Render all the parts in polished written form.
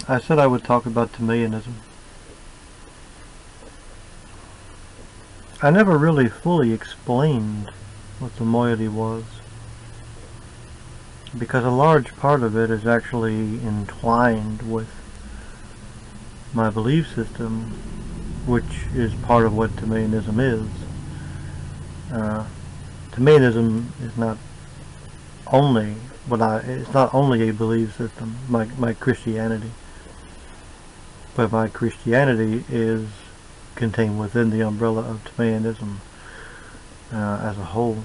I said I would talk about Timaeanism. I never really fully explained what the moiety was, because a large part of it is actually entwined with my belief system, which is part of what Timaeanism is. Timaeanism is not only it's not only a belief system, my Christianity, but my Christianity is contained within the umbrella of Timaeanism as a whole.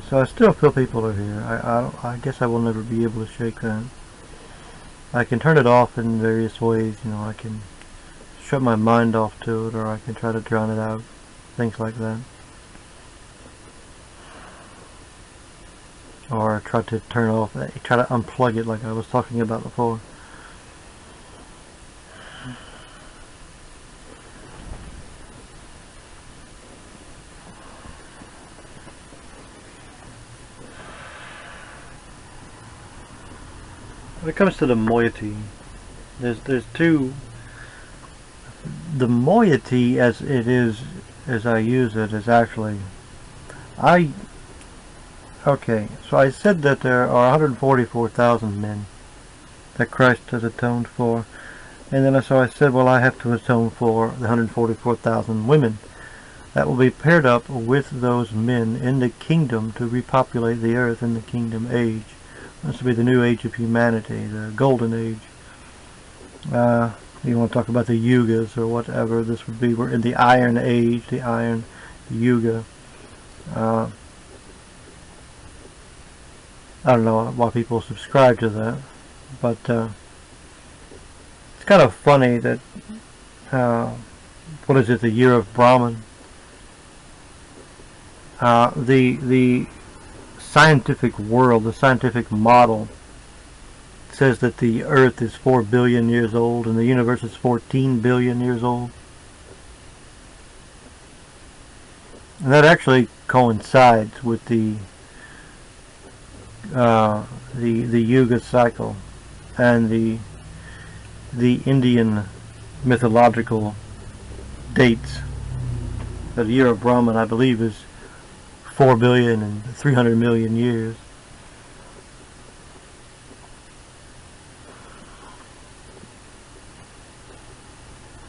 So I still feel people are here. I guess I will never be able to shake that. I can turn it off in various ways. You know, I can shut my mind off to it, or I can try to drown it out. Things like that. Or try to turn off, try to unplug it like I was talking about before. When it comes to the moiety, there's two. The moiety, as it is, as I use it, is actually okay, so I said that there are 144,000 men that Christ has atoned for, and then so I said, well, I have to atone for the 144,000 women that will be paired up with those men in the kingdom to repopulate the earth in the kingdom age. This will be the new age of humanity, the golden age. You want to talk about the yugas or whatever, this would be, we're in the iron age, the yuga. I don't know why people subscribe to that, but it's kind of funny that, what is it, the year of Brahman? The scientific world, the scientific model, says that the Earth is 4 billion years old and the universe is 14 billion years old. And that actually coincides with the Yuga cycle and the Indian mythological dates. The year of Brahman, I believe, is 4 billion and 300 million years.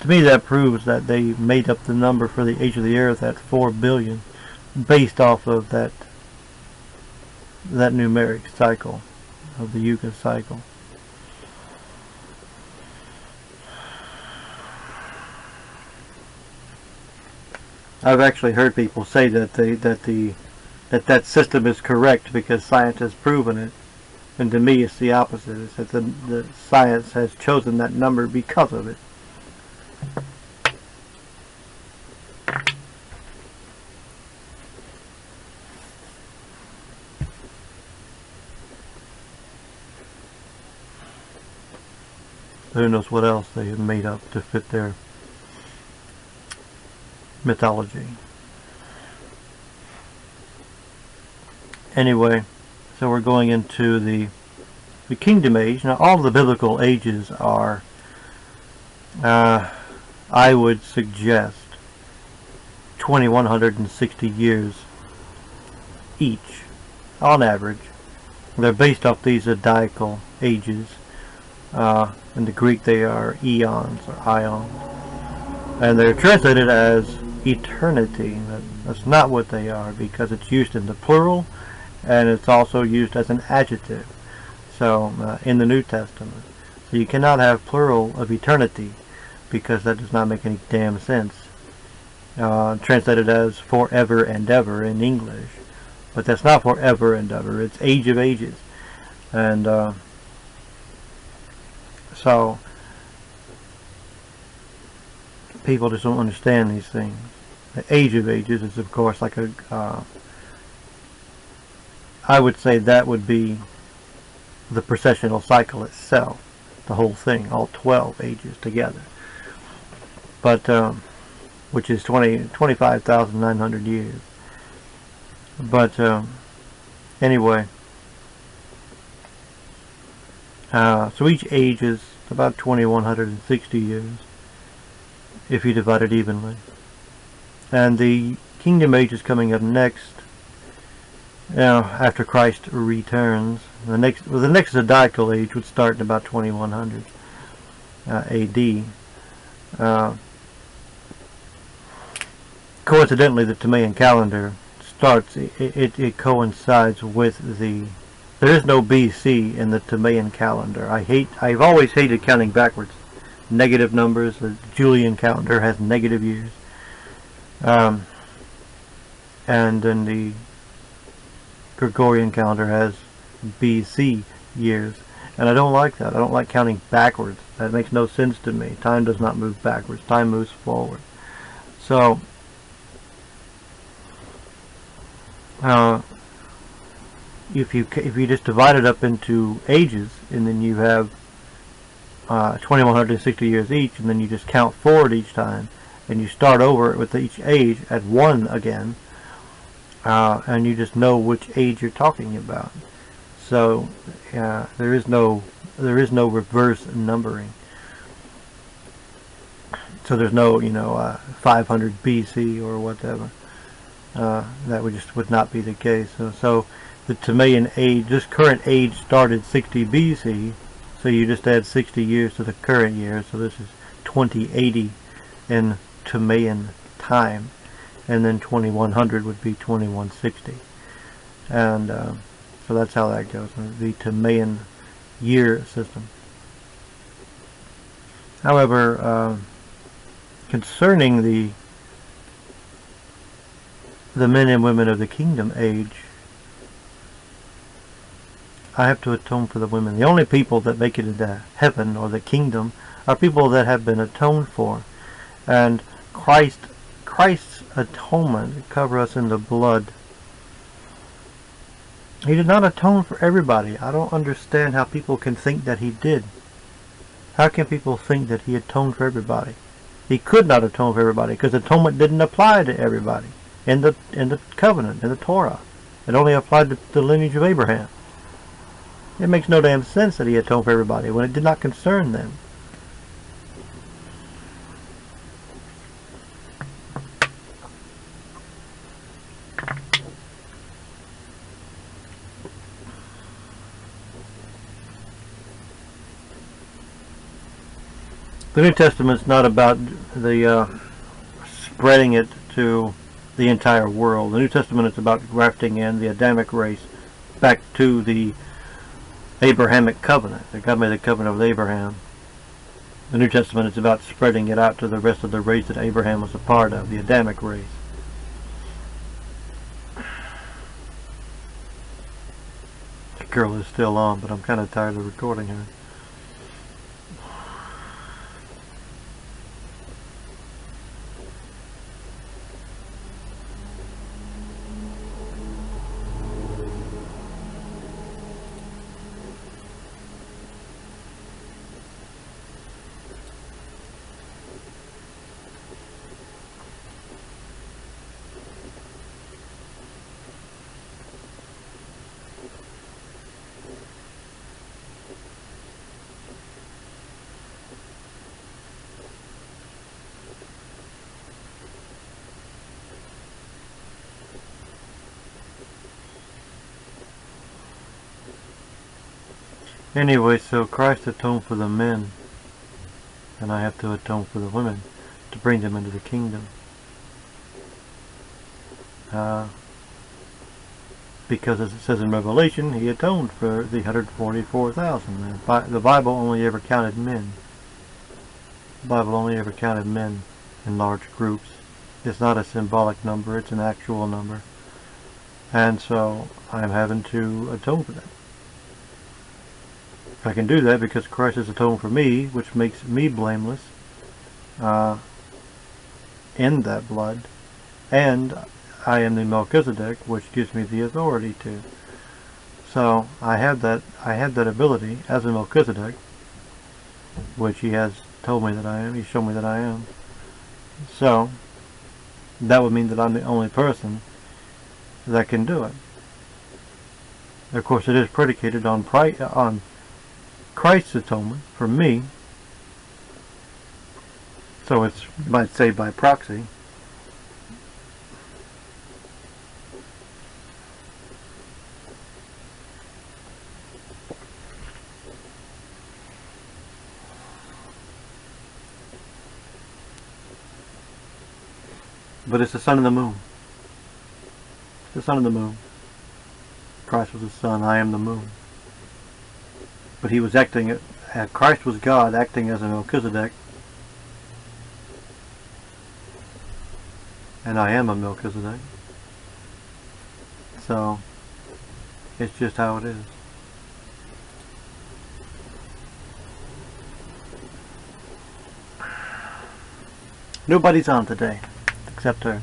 To me, that proves that they made up the number for the age of the Earth at 4 billion based off of that numeric cycle of the Yuga cycle. I've actually heard people say that that system is correct because science has proven it, and to me it's the opposite. It's that the science has chosen that number because of it. Who knows what else they have made up to fit their mythology. Anyway, so we're going into the kingdom age. Now, all of the biblical ages are, I would suggest, 2160 years each, on average. They're based off these zodiacal ages. In the Greek, they are eons or ions, and they're translated as eternity. That's not what they are, because it's used in the plural, and it's also used as an adjective. So in the New Testament, so you cannot have plural of eternity, because that does not make any damn sense. Translated as forever and ever in English, but that's not forever and ever. It's age of ages, and so people just don't understand these things. The age of ages is, of course, like a I would say that would be the processional cycle itself, the whole thing, all 12 ages together. But which is 25,900 years. But anyway, so each age is about 2160 years if you divide it evenly. And the kingdom age is coming up next. After Christ returns, the next zodiacal age would start in about 2100 A.D. Coincidentally, the Timaean calendar starts. It coincides with the. There is no BC in the Timaean calendar. I've always hated counting backwards. Negative numbers. The Julian calendar has negative years. And then the Gregorian calendar has BC years, and I don't like that. I don't like counting backwards. That makes no sense to me. Time does not move backwards. Time moves forward. So if you just divide it up into ages, and then you have 2160 years each, and then you just count forward each time, and you start over with each age at 1 again. And you just know which age you're talking about. So there is no reverse numbering. So there's no 500 BC or whatever. That would not be the case. So the Timaean age, this current age, started 60 BC. So you just add 60 years to the current year. So this is 2080 in Timaean time. And then 2100 would be 2160, and so that's how that goes. The Timaean year system. However, concerning the men and women of the kingdom age, I have to atone for the women. The only people that make it into heaven or the kingdom are people that have been atoned for, and Christ's atonement cover us in the blood. He did not atone for everybody. I don't understand how people can think that he did. How can people think that he atoned for everybody? He could not atone for everybody because atonement didn't apply to everybody in the covenant, in the Torah. It only applied to the lineage of Abraham. It makes no damn sense that he atoned for everybody when it did not concern them. The New Testament's not about the spreading it to the entire world. The New Testament is about grafting in the Adamic race back to the Abrahamic covenant. The God made the covenant with Abraham. The New Testament is about spreading it out to the rest of the race that Abraham was a part of, the Adamic race. The girl is still on, but I'm kind of tired of recording her. Anyway, so Christ atoned for the men, and I have to atone for the women to bring them into the kingdom. Because as it says in Revelation, he atoned for the 144,000. The Bible only ever counted men. The Bible only ever counted men in large groups. It's not a symbolic number, it's an actual number. And so I'm having to atone for that. I can do that because Christ has atoned for me, which makes me blameless in that blood, and I am the Melchizedek, which gives me the authority to. So I have that ability as a Melchizedek, which he has told me that I am. He showed me that I am. So that would mean that I'm the only person that can do it. Of course, it is predicated on Christ's atonement for me. So it's, you might say, by proxy. But it's the sun and the moon. It's the sun and the moon. Christ was the sun, I am the moon. But he was acting, Christ was God acting as a Melchizedek. And I am a Melchizedek. So, it's just how it is. Nobody's on today, except her,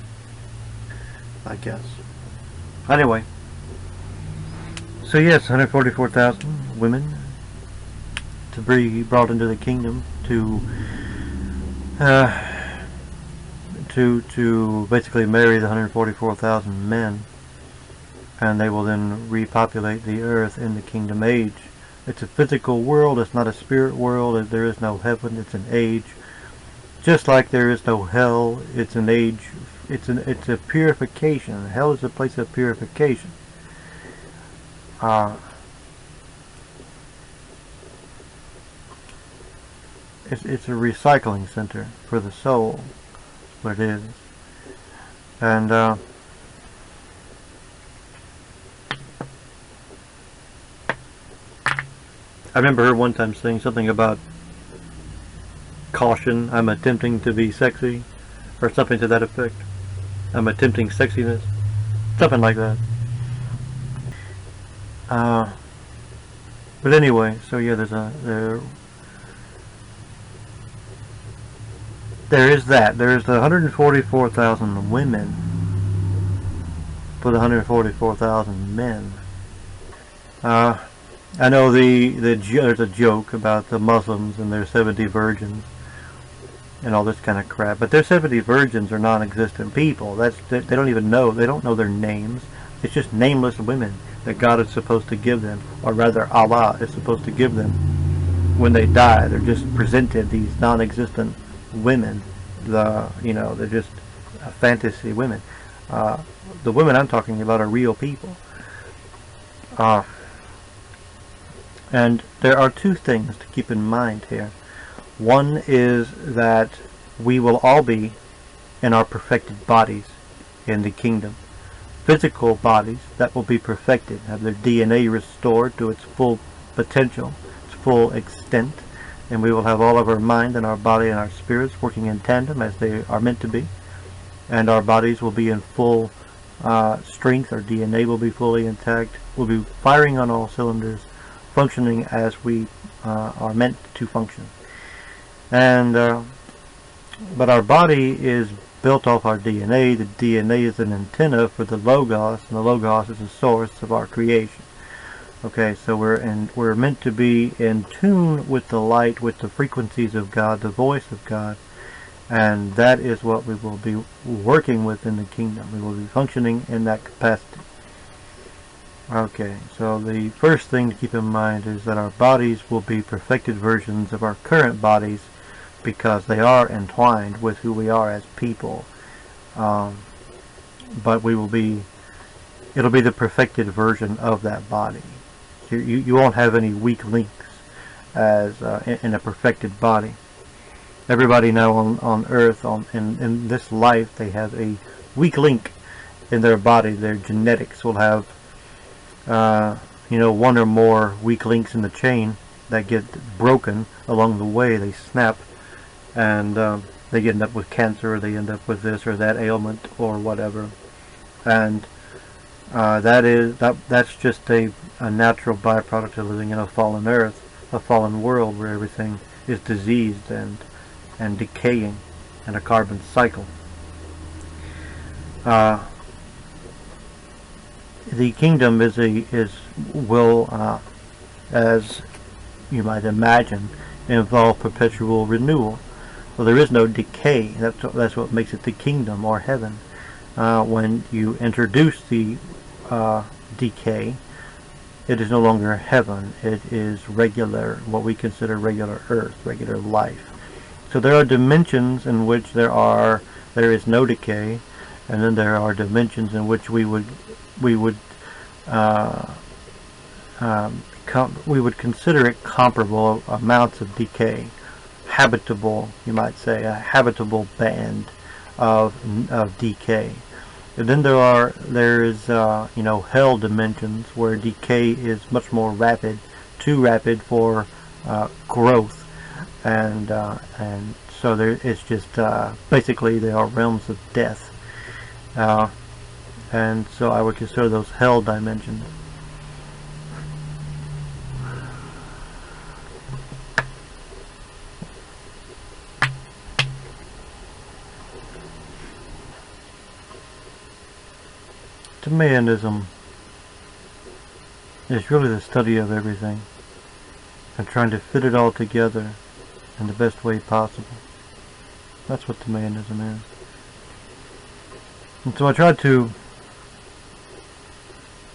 I guess. Anyway, so yes, 144,000 women to be brought into the kingdom to basically marry the 144,000 men, and they will then repopulate the earth in the kingdom age. It's a physical world, it's not a spirit world. There is no heaven, it's an age. Just like there is no hell, it's an age. It's a purification. Hell is a place of purification. It's a recycling center for the soul. What it is. And I remember her one time saying something about caution, I'm attempting to be sexy, or something to that effect. I'm attempting sexiness, something like that. But anyway, so yeah, there is that. There's the 144,000 women for the 144,000 men. I know there's a joke about the Muslims and their 70 virgins and all this kind of crap, but their 70 virgins are non-existent people. They don't even know. They don't know their names. It's just nameless women that God is supposed to give them, or rather Allah is supposed to give them when they die. They're just presented, these non-existent women. They're just fantasy women. The women I'm talking about are real people. And there are two things to keep in mind here. One is that we will all be in our perfected bodies in the kingdom. Physical bodies that will be perfected, have their DNA restored to its full potential, its full extent, and we will have all of our mind and our body and our spirits working in tandem as they are meant to be, and our bodies will be in full strength. Our DNA will be fully intact. We'll be firing on all cylinders, functioning as we are meant to function. And but our body is built off our DNA. The DNA is an antenna for the Logos, and the Logos is the source of our creation. Okay, so we're meant to be in tune with the light, with the frequencies of God, the voice of God, and that is what we will be working with in the kingdom. We will be functioning in that capacity. Okay, so the first thing to keep in mind is that our bodies will be perfected versions of our current bodies, because they are entwined with who we are as people. But it'll be the perfected version of that body. You won't have any weak links as in a perfected body. Everybody now on earth, in this life, they have a weak link in their body. Their genetics will have one or more weak links in the chain that get broken along the way. They snap, and they end up with cancer, or they end up with this or that ailment or whatever. And that's just a natural byproduct of living in a fallen earth, a fallen world where everything is diseased and decaying in a carbon cycle. The kingdom will, as you might imagine, involve perpetual renewal. So there is no decay. That's what makes it the kingdom or heaven. when you introduce the decay, it is no longer heaven. It is regular, what we consider regular earth, regular life. So there are dimensions in which there is no decay, and then there are dimensions in which we would consider it comparable amounts of decay, habitable, you might say, a habitable band of decay. And then there is hell dimensions where decay is much more rapid, too rapid for growth, and so it's just basically they are realms of death, and so I would consider those hell dimensions. Timaeanism is really the study of everything and trying to fit it all together in the best way possible. That's what Timaeanism is. And so I try to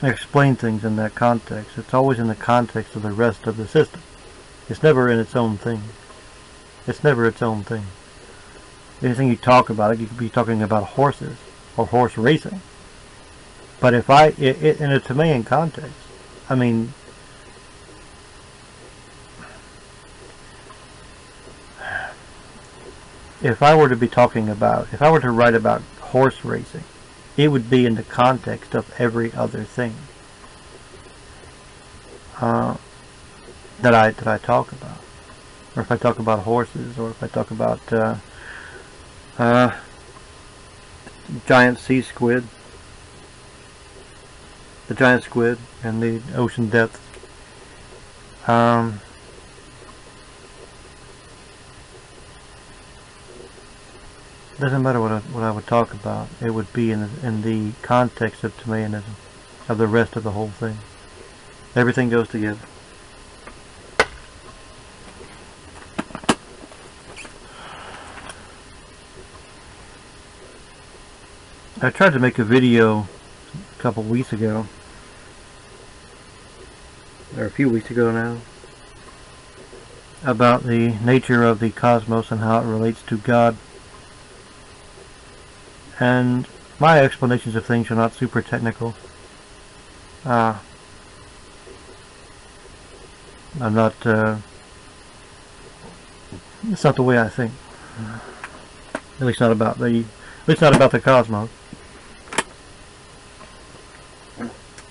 explain things in that context. It's always in the context of the rest of the system. It's never in its own thing. It's never its own thing. Anything you talk about it, you could be talking about horses or horse racing. But if in a Timaean context, I mean, if I were to write about horse racing, it would be in the context of every other thing that I talk about. Or if I talk about horses, or if I talk about giant sea squid, the giant squid and the ocean depths. Doesn't matter what I would talk about. It would be in the context of Timaeanism, of the rest of the whole thing. Everything goes together. I tried to make a video a couple weeks ago, or a few weeks ago now, about the nature of the cosmos and how it relates to God. And my explanations of things are not super technical. I'm not, it's not the way I think. At least not about the cosmos.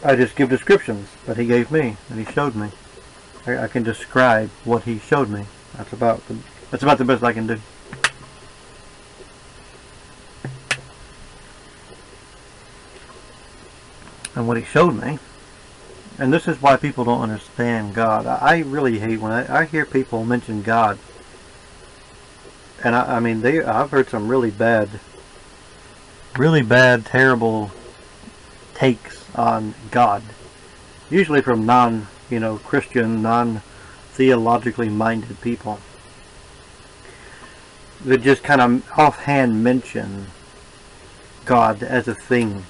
I just give descriptions that he gave me, that he showed me. I can describe what he showed me. That's about the best I can do. And what he showed me, and this is why people don't understand God. I really hate when I hear people mention God. And I mean, I've heard some really bad, terrible takes on God. Usually from Christian, non-theologically minded people. That just kind of offhand mention God as a thing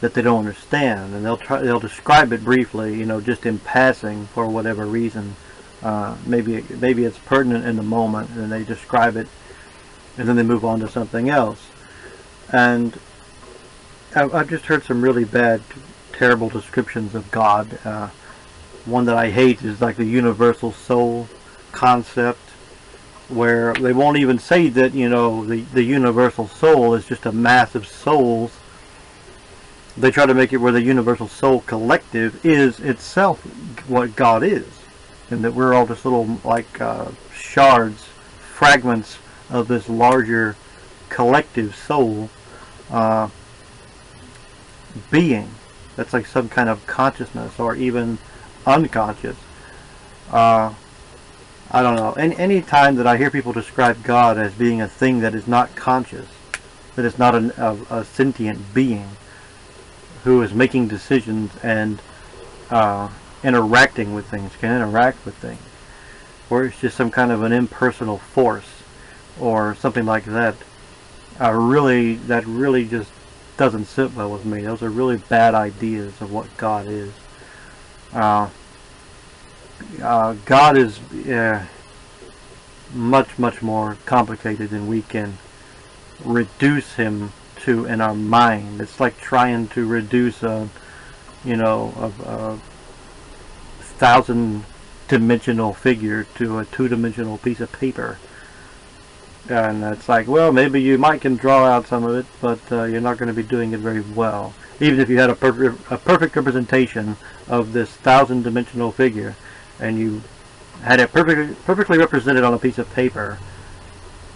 that they don't understand, and they'll describe it briefly, just in passing for whatever reason. Maybe it's pertinent in the moment, and they describe it, and then they move on to something else. And I've just heard some really bad, terrible descriptions of God. One that I hate is like the universal soul concept, where they won't even say that the universal soul is just a mass of souls. They try to make it where the universal soul collective is itself what God is, and that we're all just little shards, fragments of this larger collective soul being. That's like some kind of consciousness, or even unconscious. I don't know. Any time that I hear people describe God as being a thing that is not conscious, that is not a sentient being who is making decisions and interacting with things, can interact with things, or it's just some kind of an impersonal force or something like that, that really just doesn't sit well with me. Those are really bad ideas of what God is. God is much, much more complicated than we can reduce him to in our mind. It's like trying to reduce a 1,000-dimensional figure to a 2-dimensional piece of paper. And it's like, well, maybe you can draw out some of it, but you're not going to be doing it very well. Even if you had a perfect representation of this 1,000-dimensional figure, and you had it perfectly represented on a piece of paper,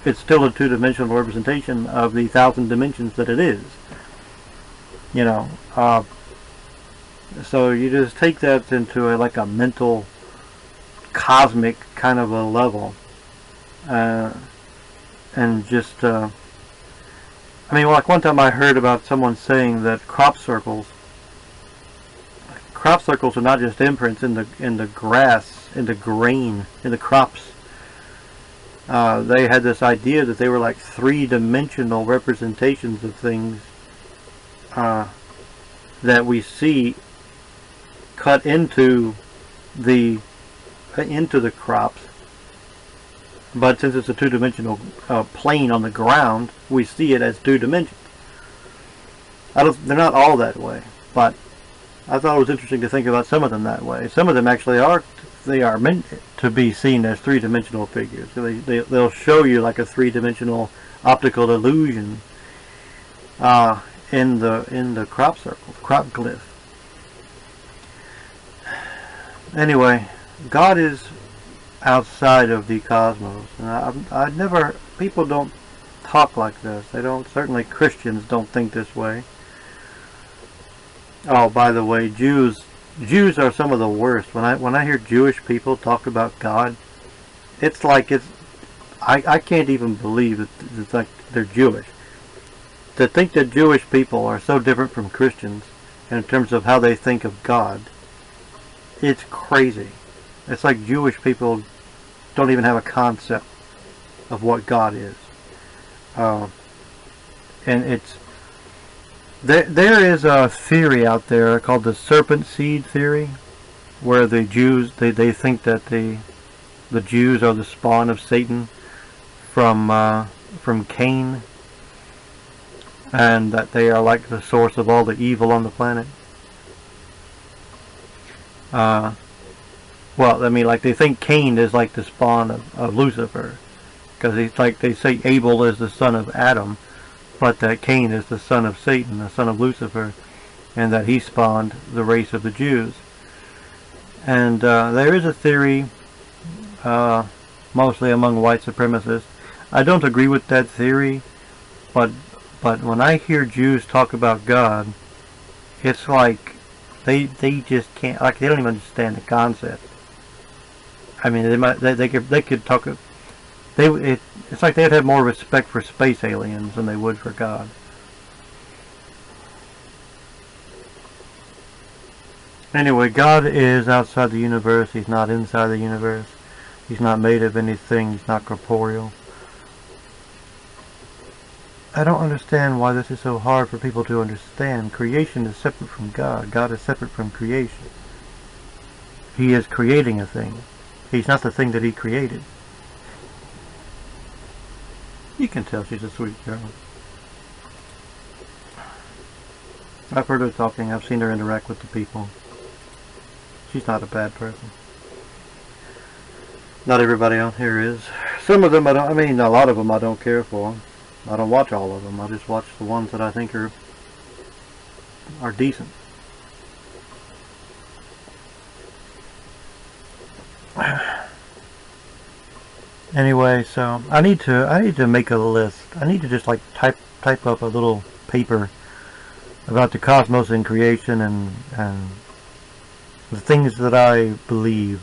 it's still a 2-dimensional representation of the 1,000 dimensions that it is. So you just take that into like a mental, cosmic kind of a level, and just like one time I heard about someone saying that crop circles are not just imprints in the grass, in the grain, in the crops. They had this idea that they were like 3-dimensional representations of things that we see cut into the crops. But since it's a 2-dimensional plane on the ground, we see it as 2 dimensions. They're not all that way, but I thought it was interesting to think about some of them that way. Some of them actually are meant to be seen as 3-dimensional figures. They'll show you like a 3-dimensional optical illusion in the crop circle, crop glyph. Anyway, God is outside of the cosmos, and people don't talk like this. Certainly Christians don't think this way. Oh, by the way, Jews are some of the worst. When I hear Jewish people talk about God, it's like I can't even believe that it's like they're Jewish. To think that Jewish people are so different from Christians in terms of how they think of God, it's crazy. It's like Jewish people don't even have a concept of what God is. And there is a theory out there called the serpent seed theory, where the Jews they think that the Jews are the spawn of Satan from Cain, and that they are like the source of all the evil on the planet. Well, like they think Cain is like the spawn of Lucifer, because he's like, they say Abel is the son of Adam, but that Cain is the son of Satan, the son of Lucifer, and that he spawned the race of the Jews. And there is a theory, mostly among white supremacists. I don't agree with that theory, but when I hear Jews talk about God, it's like they just can't, like they don't even understand the concept. They could talk. It's like they'd have more respect for space aliens than they would for God. Anyway, God is outside the universe. He's not inside the universe. He's not made of anything. He's not corporeal. I don't understand why this is so hard for people to understand. Creation is separate from God. God is separate from creation. He is creating a thing. He's not the thing that he created. You can tell she's a sweet girl. I've heard her talking. I've seen her interact with the people. She's not a bad person. Not everybody on here is. Some of them a lot of them I don't care for. I don't watch all of them. I just watch the ones that I think are decent. Anyway, so I need to make a list. I need to just like type up a little paper about the cosmos and creation and the things that I believe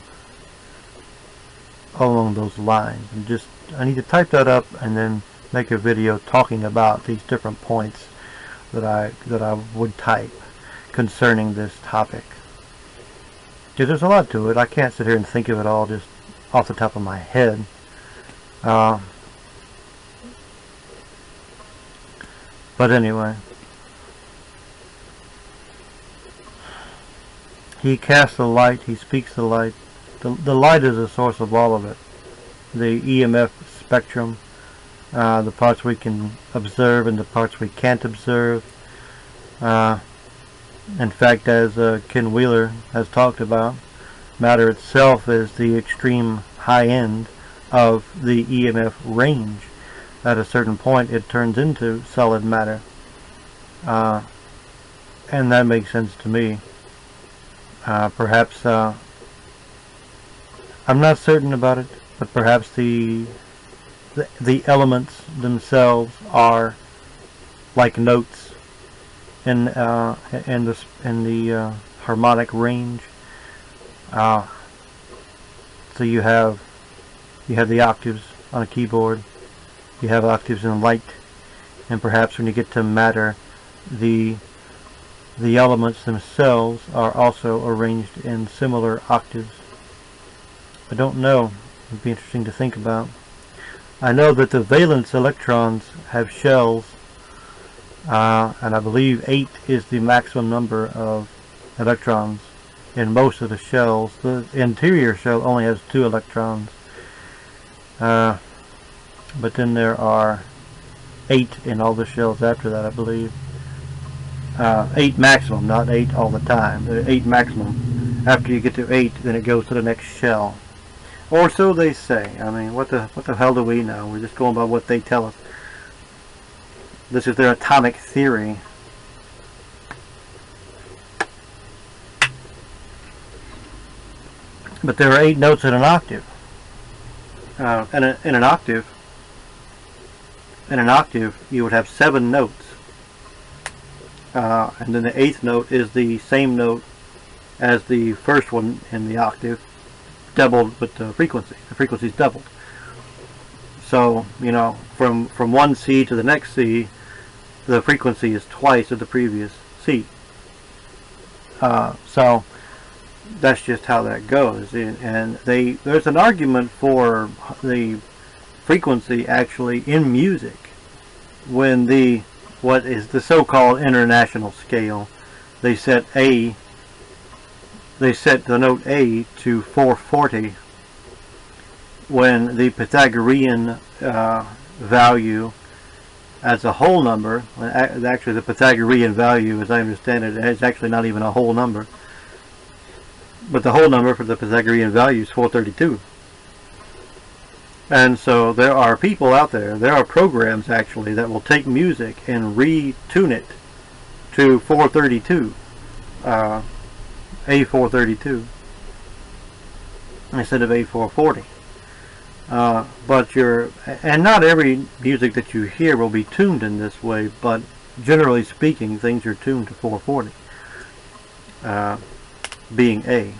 along those lines. And just I need to type that up and then make a video talking about these different points that I would type concerning this topic. Because there's a lot to it. I can't sit here and think of it all just off the top of my head. But anyway, He casts the light, he speaks the light. The light is the source of all of it. The EMF spectrum, the parts we can observe and the parts we can't observe. In fact, as Ken Wheeler has talked about, matter itself is the extreme high end of the EMF range. At a certain point it turns into solid matter. And that makes sense to me. Perhaps, I'm not certain about it, but perhaps the elements themselves are like notes in the harmonic range. So you have the octaves on a keyboard, you have octaves in light, and perhaps when you get to matter, the elements themselves are also arranged in similar octaves. I don't know. It'd be interesting to think about. I know that the valence electrons have shells, and I believe 8 is the maximum number of electrons in most of the shells. The interior shell only has 2 electrons, but then there are 8 in all the shells after that, I believe. 8 maximum, not 8 all the time. 8 maximum. After you get to 8, then it goes to the next shell. Or so they say. I mean, what the hell do we know? We're just going by what they tell us. This is their atomic theory. But there are 8 notes in an octave. In an octave, you would have 7 notes. And then the 8th note is the same note as the first one in the octave, doubled with the frequency. The frequency is doubled. So, you know, from one C to the next C, the frequency is twice of the previous C. So that's just how that goes. And there's an argument for the frequency actually in music when what is the so-called international scale. They set the note A to 440 when the Pythagorean value as a whole number, actually the Pythagorean value, as I understand it, is actually not even a whole number, but the whole number for the Pythagorean value is 432. And so there are people out there, there are programs actually that will take music and retune it to 432, A432, instead of A440. And not every music that you hear will be tuned in this way, but generally speaking, things are tuned to 440, being A.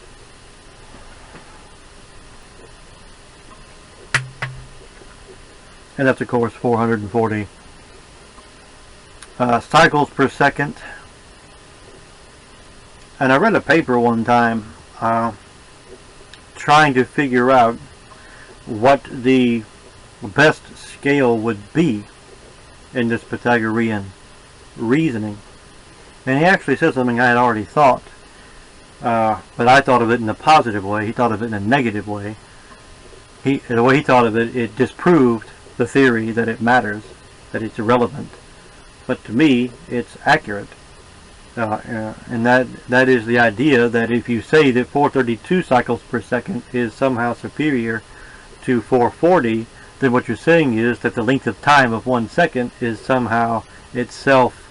And that's of course 440 cycles per second. And I read a paper one time trying to figure out what the best scale would be in this Pythagorean reasoning. And he actually said something I had already thought, but I thought of it in a positive way. He thought of it in a negative way. The way he thought of it, it disproved the theory that it matters, that it's irrelevant. But to me, it's accurate. And that is the idea that if you say that 432 cycles per second is somehow superior to 440, then what you're saying is that the length of time of 1 second is somehow itself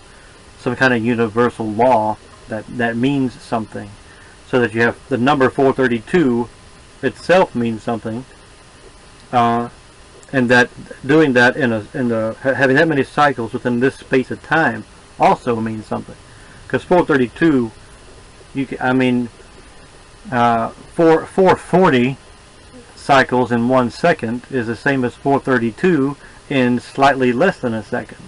some kind of universal law that means something. So that you have the number 432 itself means something, and that doing that having that many cycles within this space of time also means something. Because 432, 440 cycles in 1 second is the same as 432 in slightly less than a second,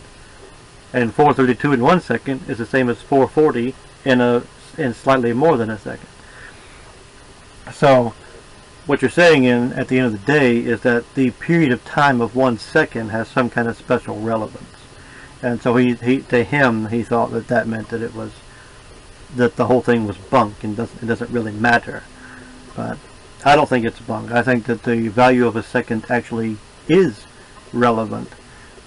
and 432 in 1 second is the same as 440 in slightly more than a second. So what you're saying at the end of the day is that the period of time of 1 second has some kind of special relevance. And so he thought that meant that it was that the whole thing was bunk and it doesn't really matter. But I don't think it's bunk. I think that the value of a second actually is relevant,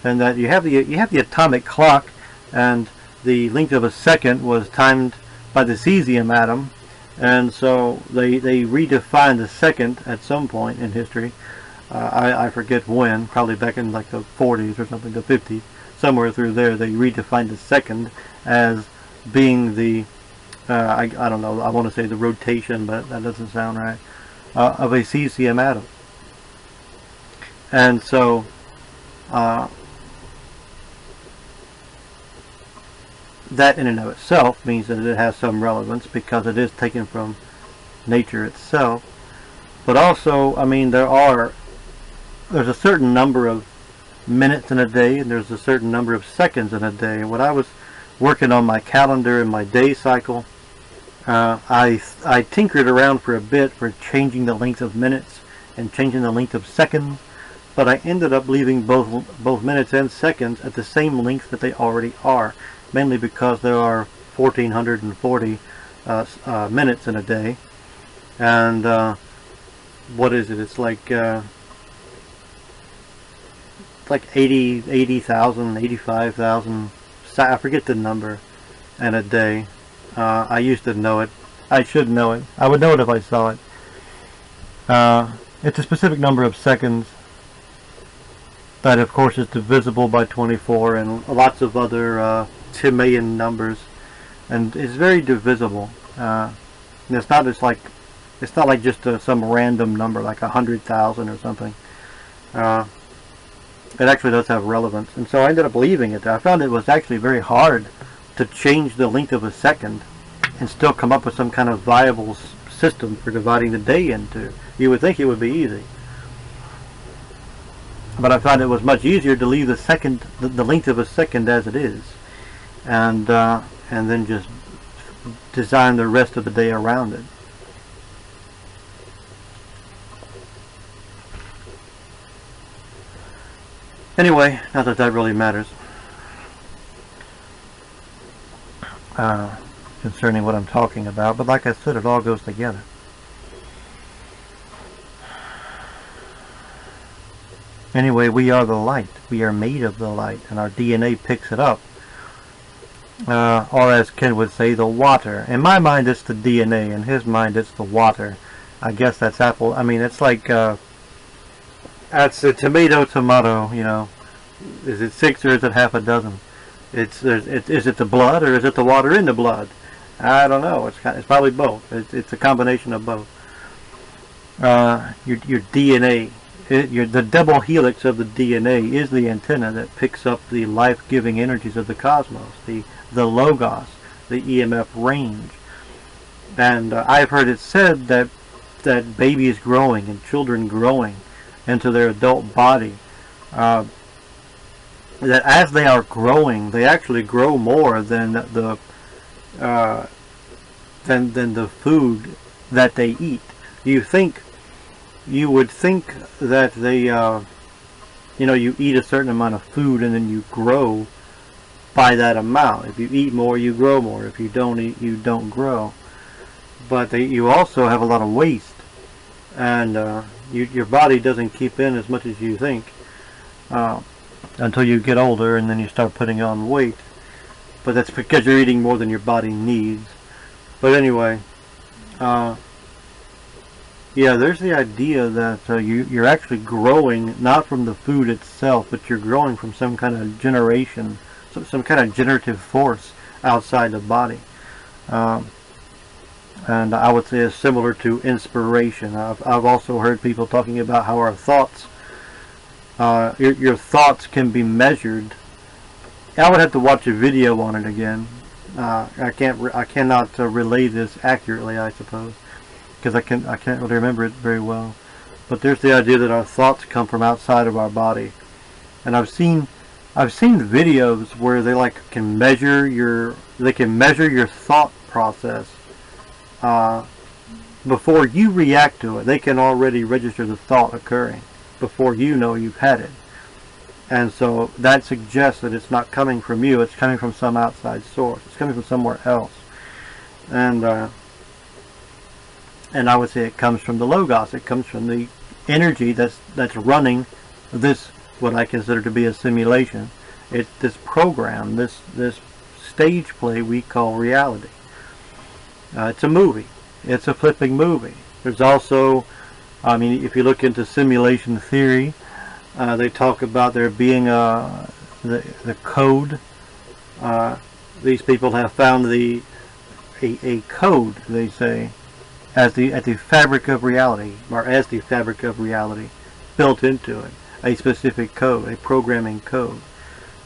and that you have the atomic clock, and the length of a second was timed by the cesium atom, and so they redefined the second at some point in history. I forget when, probably back in like the 40s or something, the 50s, somewhere through there. They redefined the second as being the I don't know, I want to say the rotation, but that doesn't sound right, of a cesium atom. And so that in and of itself means that it has some relevance, because it is taken from nature itself. But also, I mean, there's a certain number of minutes in a day, and there's a certain number of seconds in a day. When I was working on my calendar and my day cycle, I tinkered around for a bit for changing the length of minutes and changing the length of seconds, but I ended up leaving both minutes and seconds at the same length that they already are, mainly because there are 1440 minutes in a day, and what is it? It's like 80,000, 85,000. I forget the number in a day. I used to know it. I should know it. I would know it if I saw it. It's a specific number of seconds that, of course, is divisible by 24 and lots of other Timaean numbers, and it's very divisible. And it's not like just some random number like 100,000 or something. It actually does have relevance, and so I ended up leaving it there. I found it was actually very hard to change the length of a second and still come up with some kind of viable system for dividing the day into. You would think it would be easy, but I found it was much easier to leave the length of a second as it is, and then just design the rest of the day around it. Anyway, not that that really matters concerning what I'm talking about, but like I said, it all goes together. Anyway, we are the light. We are made of the light, and our DNA picks it up. Or as Ken would say, the water. In my mind, it's the DNA. In his mind, it's the water. I guess that's apple. I mean, it's like that's a tomato, you know. Is it 6 or is it half a dozen? Is it the blood or is it the water in the blood? I don't know. It's probably both. It's a combination of both. Your DNA, the double helix of the DNA is the antenna that picks up the life-giving energies of the cosmos, the logos, the EMF range. And I've heard it said that babies growing and children growing into their adult body, that as they are growing, they actually grow more than the food that they eat. You would think that they, you eat a certain amount of food and then you grow by that amount. If you eat more, you grow more. If you don't eat, you don't grow. But you also have a lot of waste, and your body doesn't keep in as much as you think until you get older, and then you start putting on weight. But that's because you're eating more than your body needs. But anyway, yeah, there's the idea that you're actually growing not from the food itself, but you're growing from some kind of generation, some kind of generative force outside the body. And I would say it's similar to inspiration. I've also heard people talking about how our thoughts, your thoughts can be measured. I would have to watch a video on it again. I cannot relay this accurately, I suppose, because I can't really remember it very well. But there's the idea that our thoughts come from outside of our body, and I've seen videos where they can measure your thought process. Before you react to it, they can already register the thought occurring before you know you've had it. And so that suggests that it's not coming from you, it's coming from some outside source. It's coming from somewhere else. and I would say it comes from the Logos. It comes from the energy that's running this, what I consider to be a simulation. It's this program, this stage play we call reality. It's a movie. It's a flipping movie. There's also, I mean, if you look into simulation theory, they talk about there being the code. These people have found a code, they say, at the fabric of reality, or as the fabric of reality, built into it, a specific code, a programming code.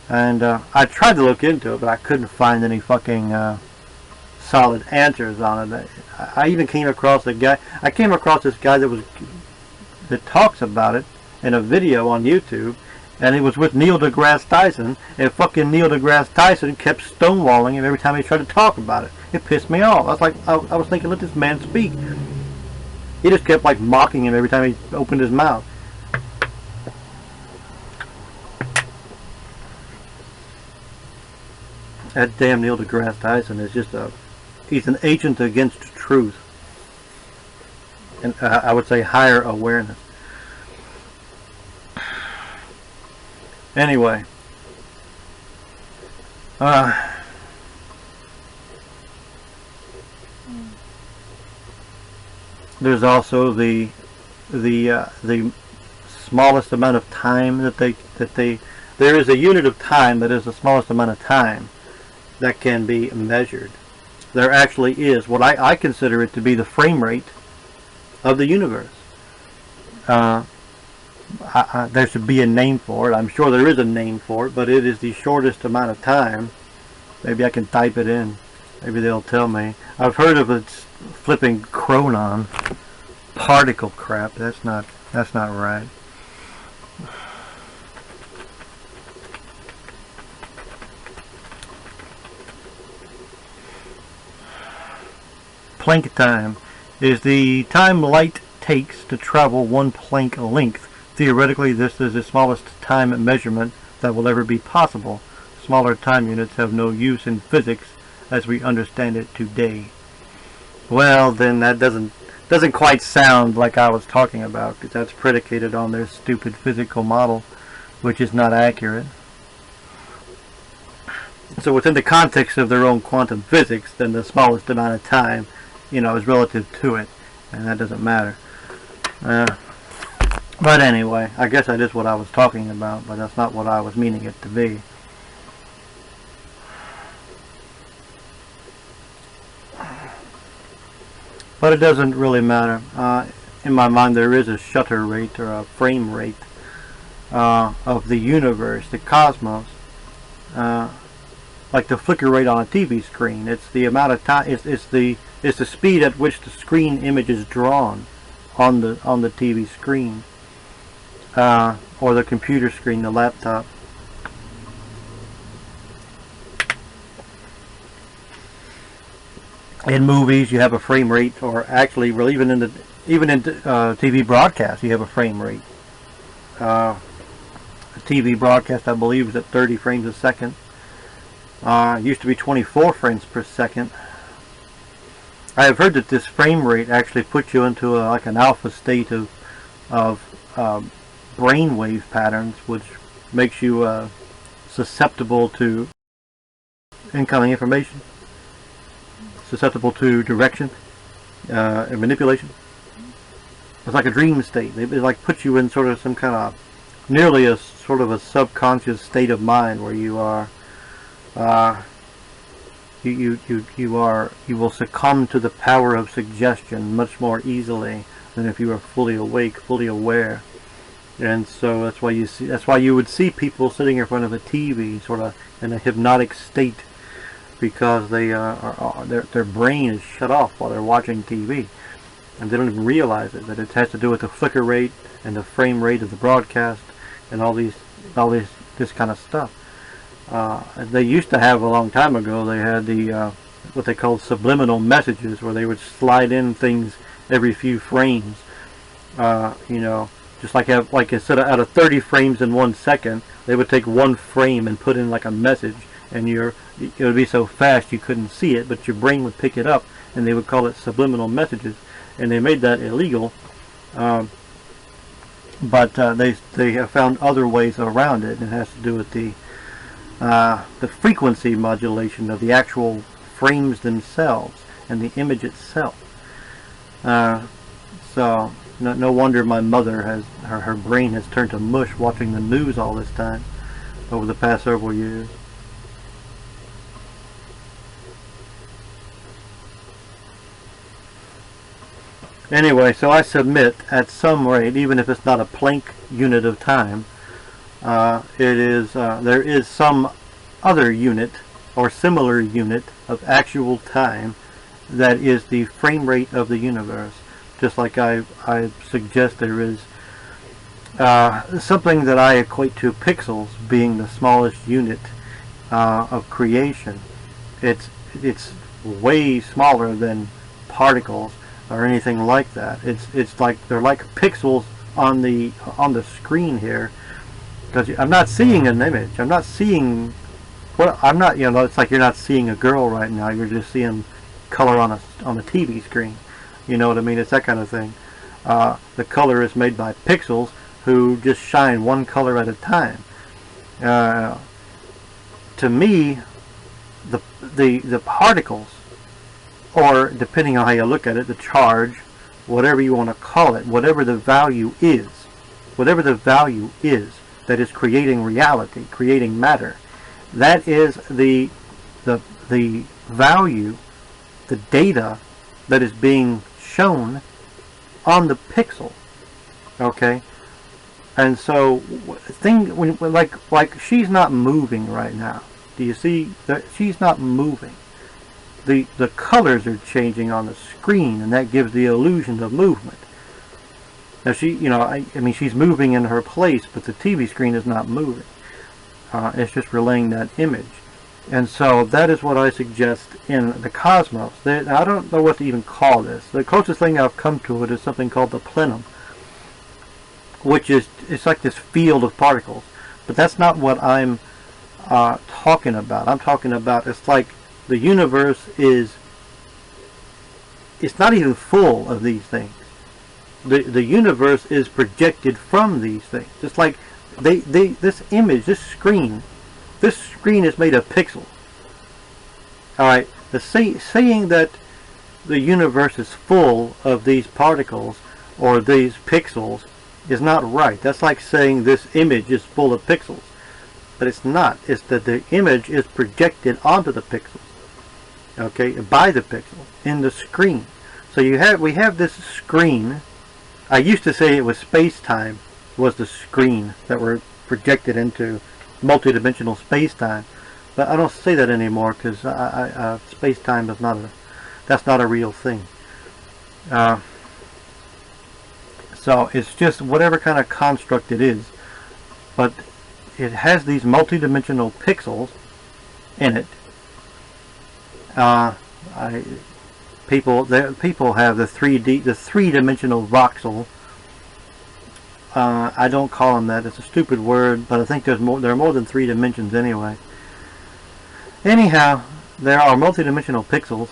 And I tried to look into it, but I couldn't find any fucking solid answers on it. I even came across a guy. I came across this guy that talks about it in a video on YouTube, and it was with Neil deGrasse Tyson, and fucking Neil deGrasse Tyson kept stonewalling him every time he tried to talk about it. It pissed me off. I was like, I was thinking, let this man speak. He just kept like mocking him every time he opened his mouth. That damn Neil deGrasse Tyson is just he's an agent against truth. And I would say higher awareness. Anyway. There's also the smallest amount of time that they there is a unit of time that is the smallest amount of time that can be measured. There actually is what I consider it to be the frame rate of the universe. There should be a name for it. I'm sure there is a name for it, but it is the shortest amount of time. Maybe I can type it in. Maybe they'll tell me. I've heard of it flipping chronon. Particle crap. That's not right. Planck time is the time light takes to travel one Planck length. Theoretically, this is the smallest time measurement that will ever be possible. Smaller time units have no use in physics as we understand it today. Well, then that doesn't quite sound like I was talking about, because that's predicated on their stupid physical model, which is not accurate. So within the context of their own quantum physics, then the smallest amount of time, you know, is relative to it, and that doesn't matter. But anyway, I guess that is what I was talking about, but that's not what I was meaning it to be. But it doesn't really matter. In my mind, there is a shutter rate or a frame rate of the universe, the cosmos, like the flicker rate on a TV screen. It's the amount of time. It's the speed at which the screen image is drawn on the TV screen, or the computer screen, the laptop. In movies, you have a frame rate, or actually, well, even in TV broadcasts, you have a frame rate. A TV broadcast, I believe, is at 30 frames a second. It used to be 24 frames per second. I have heard that this frame rate actually puts you into like an alpha state of brainwave patterns, which makes you susceptible to incoming information, susceptible to direction and manipulation. It's like a dream state. It like puts you in sort of some kind of nearly a sort of a subconscious state of mind where you are you will succumb to the power of suggestion much more easily than if you were fully awake, fully aware. And so that's why you would see people sitting in front of a TV sort of in a hypnotic state, because they their brain is shut off while they're watching TV, and they don't even realize it, that it has to do with the flicker rate and the frame rate of the broadcast and all this kind of stuff. They used to have, a long time ago, they had the what they called subliminal messages, where they would slide in things every few frames. You know, just like instead of out of 30 frames in 1 second, they would take one frame and put in like a message, and it would be so fast you couldn't see it, but your brain would pick it up, and they would call it subliminal messages, and they made that illegal. But they have found other ways around it, and it has to do with the frequency modulation of the actual frames themselves and the image itself. So no wonder my mother has her brain has turned to mush watching the news all this time over the past several years. Anyway, so I submit, at some rate, even if it's not a Planck unit of time, there is some other unit or similar unit of actual time that is the frame rate of the universe. Just like I suggest there is something that I equate to pixels being the smallest unit of creation. It's way smaller than particles or anything like that. It's like they're like pixels on the screen here, because I'm not seeing an image. I'm not seeing it's like you're not seeing a girl right now. You're just seeing color on a TV screen. You know what I mean? It's that kind of thing. The color is made by pixels who just shine one color at a time. To me, the particles, or depending on how you look at it, the charge, whatever you want to call it, whatever the value is that is creating reality, creating matter, that is the value, the data that is being shown on the pixel. Okay, and so like she's not moving right now. Do you see that she's not moving? The colors are changing on the screen, and that gives the illusion of movement. Now I mean she's moving in her place, but the TV screen is not moving. It's just relaying that image. And so that is what I suggest in the cosmos. I don't know what to even call this. The closest thing I've come to it is something called the plenum, which is, it's like this field of particles. But that's not what I'm talking about. I'm talking about, it's like the universe it's not even full of these things. The universe is projected from these things. Just like this image, this screen is made of pixels. Alright, saying that the universe is full of these particles or these pixels is not right. That's like saying this image is full of pixels. But it's not. It's that the image is projected onto the pixels. Okay, by the pixels in the screen. So we have this screen. I used to say it was space-time was the screen that were projected into multidimensional space-time, but I don't say that anymore because space-time is that's not a real thing. So it's just whatever kind of construct it is, but it has these multidimensional pixels in it. People have the three-dimensional voxel. I don't call them that. It's a stupid word, but I think there are more than 3 dimensions anyway. Anyhow, there are multidimensional pixels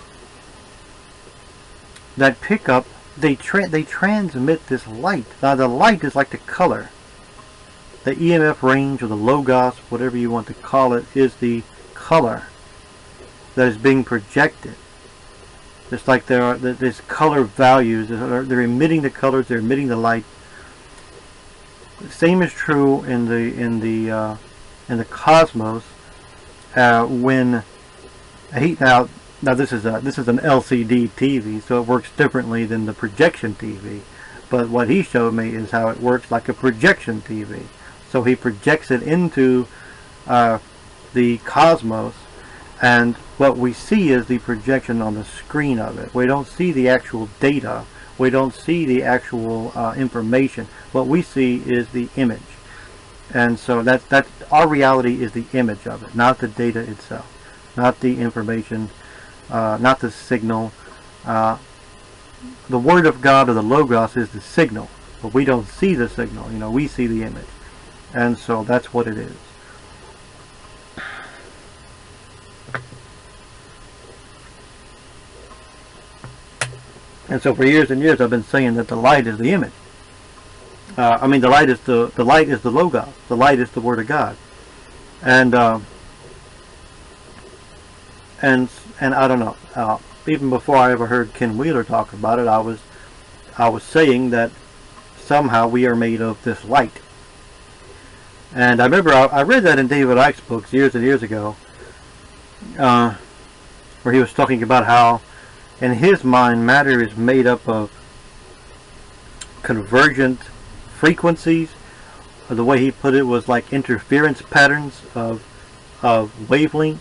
that pick up. They transmit this light. Now the light is like the color. The EMF range, or the logos, whatever you want to call it, is the color that is being projected. Just like there's color values. They're emitting the colors. They're emitting the light. The same is true in the cosmos. When now this is an LCD TV, so it works differently than the projection TV. But what he showed me is how it works like a projection TV. So he projects it into the cosmos, and what we see is the projection on the screen of it. We don't see the actual data. We don't see the actual information. What we see is the image. And so that's our reality is the image of it, not the data itself, not the information, not the signal. The Word of God, or the Logos, is the signal, but we don't see the signal. We see the image, and so that's what it is. And so for years and years I've been saying that the light is the image. I mean, the light is the light is the Logos. The light is the Word of God. And and I don't know. Even before I ever heard Ken Wheeler talk about it, I was saying that somehow we are made of this light. And I remember I read that in David Icke's books years and years ago, where he was talking about how, in his mind, matter is made up of convergent frequencies. The way he put it was like interference patterns of wavelengths.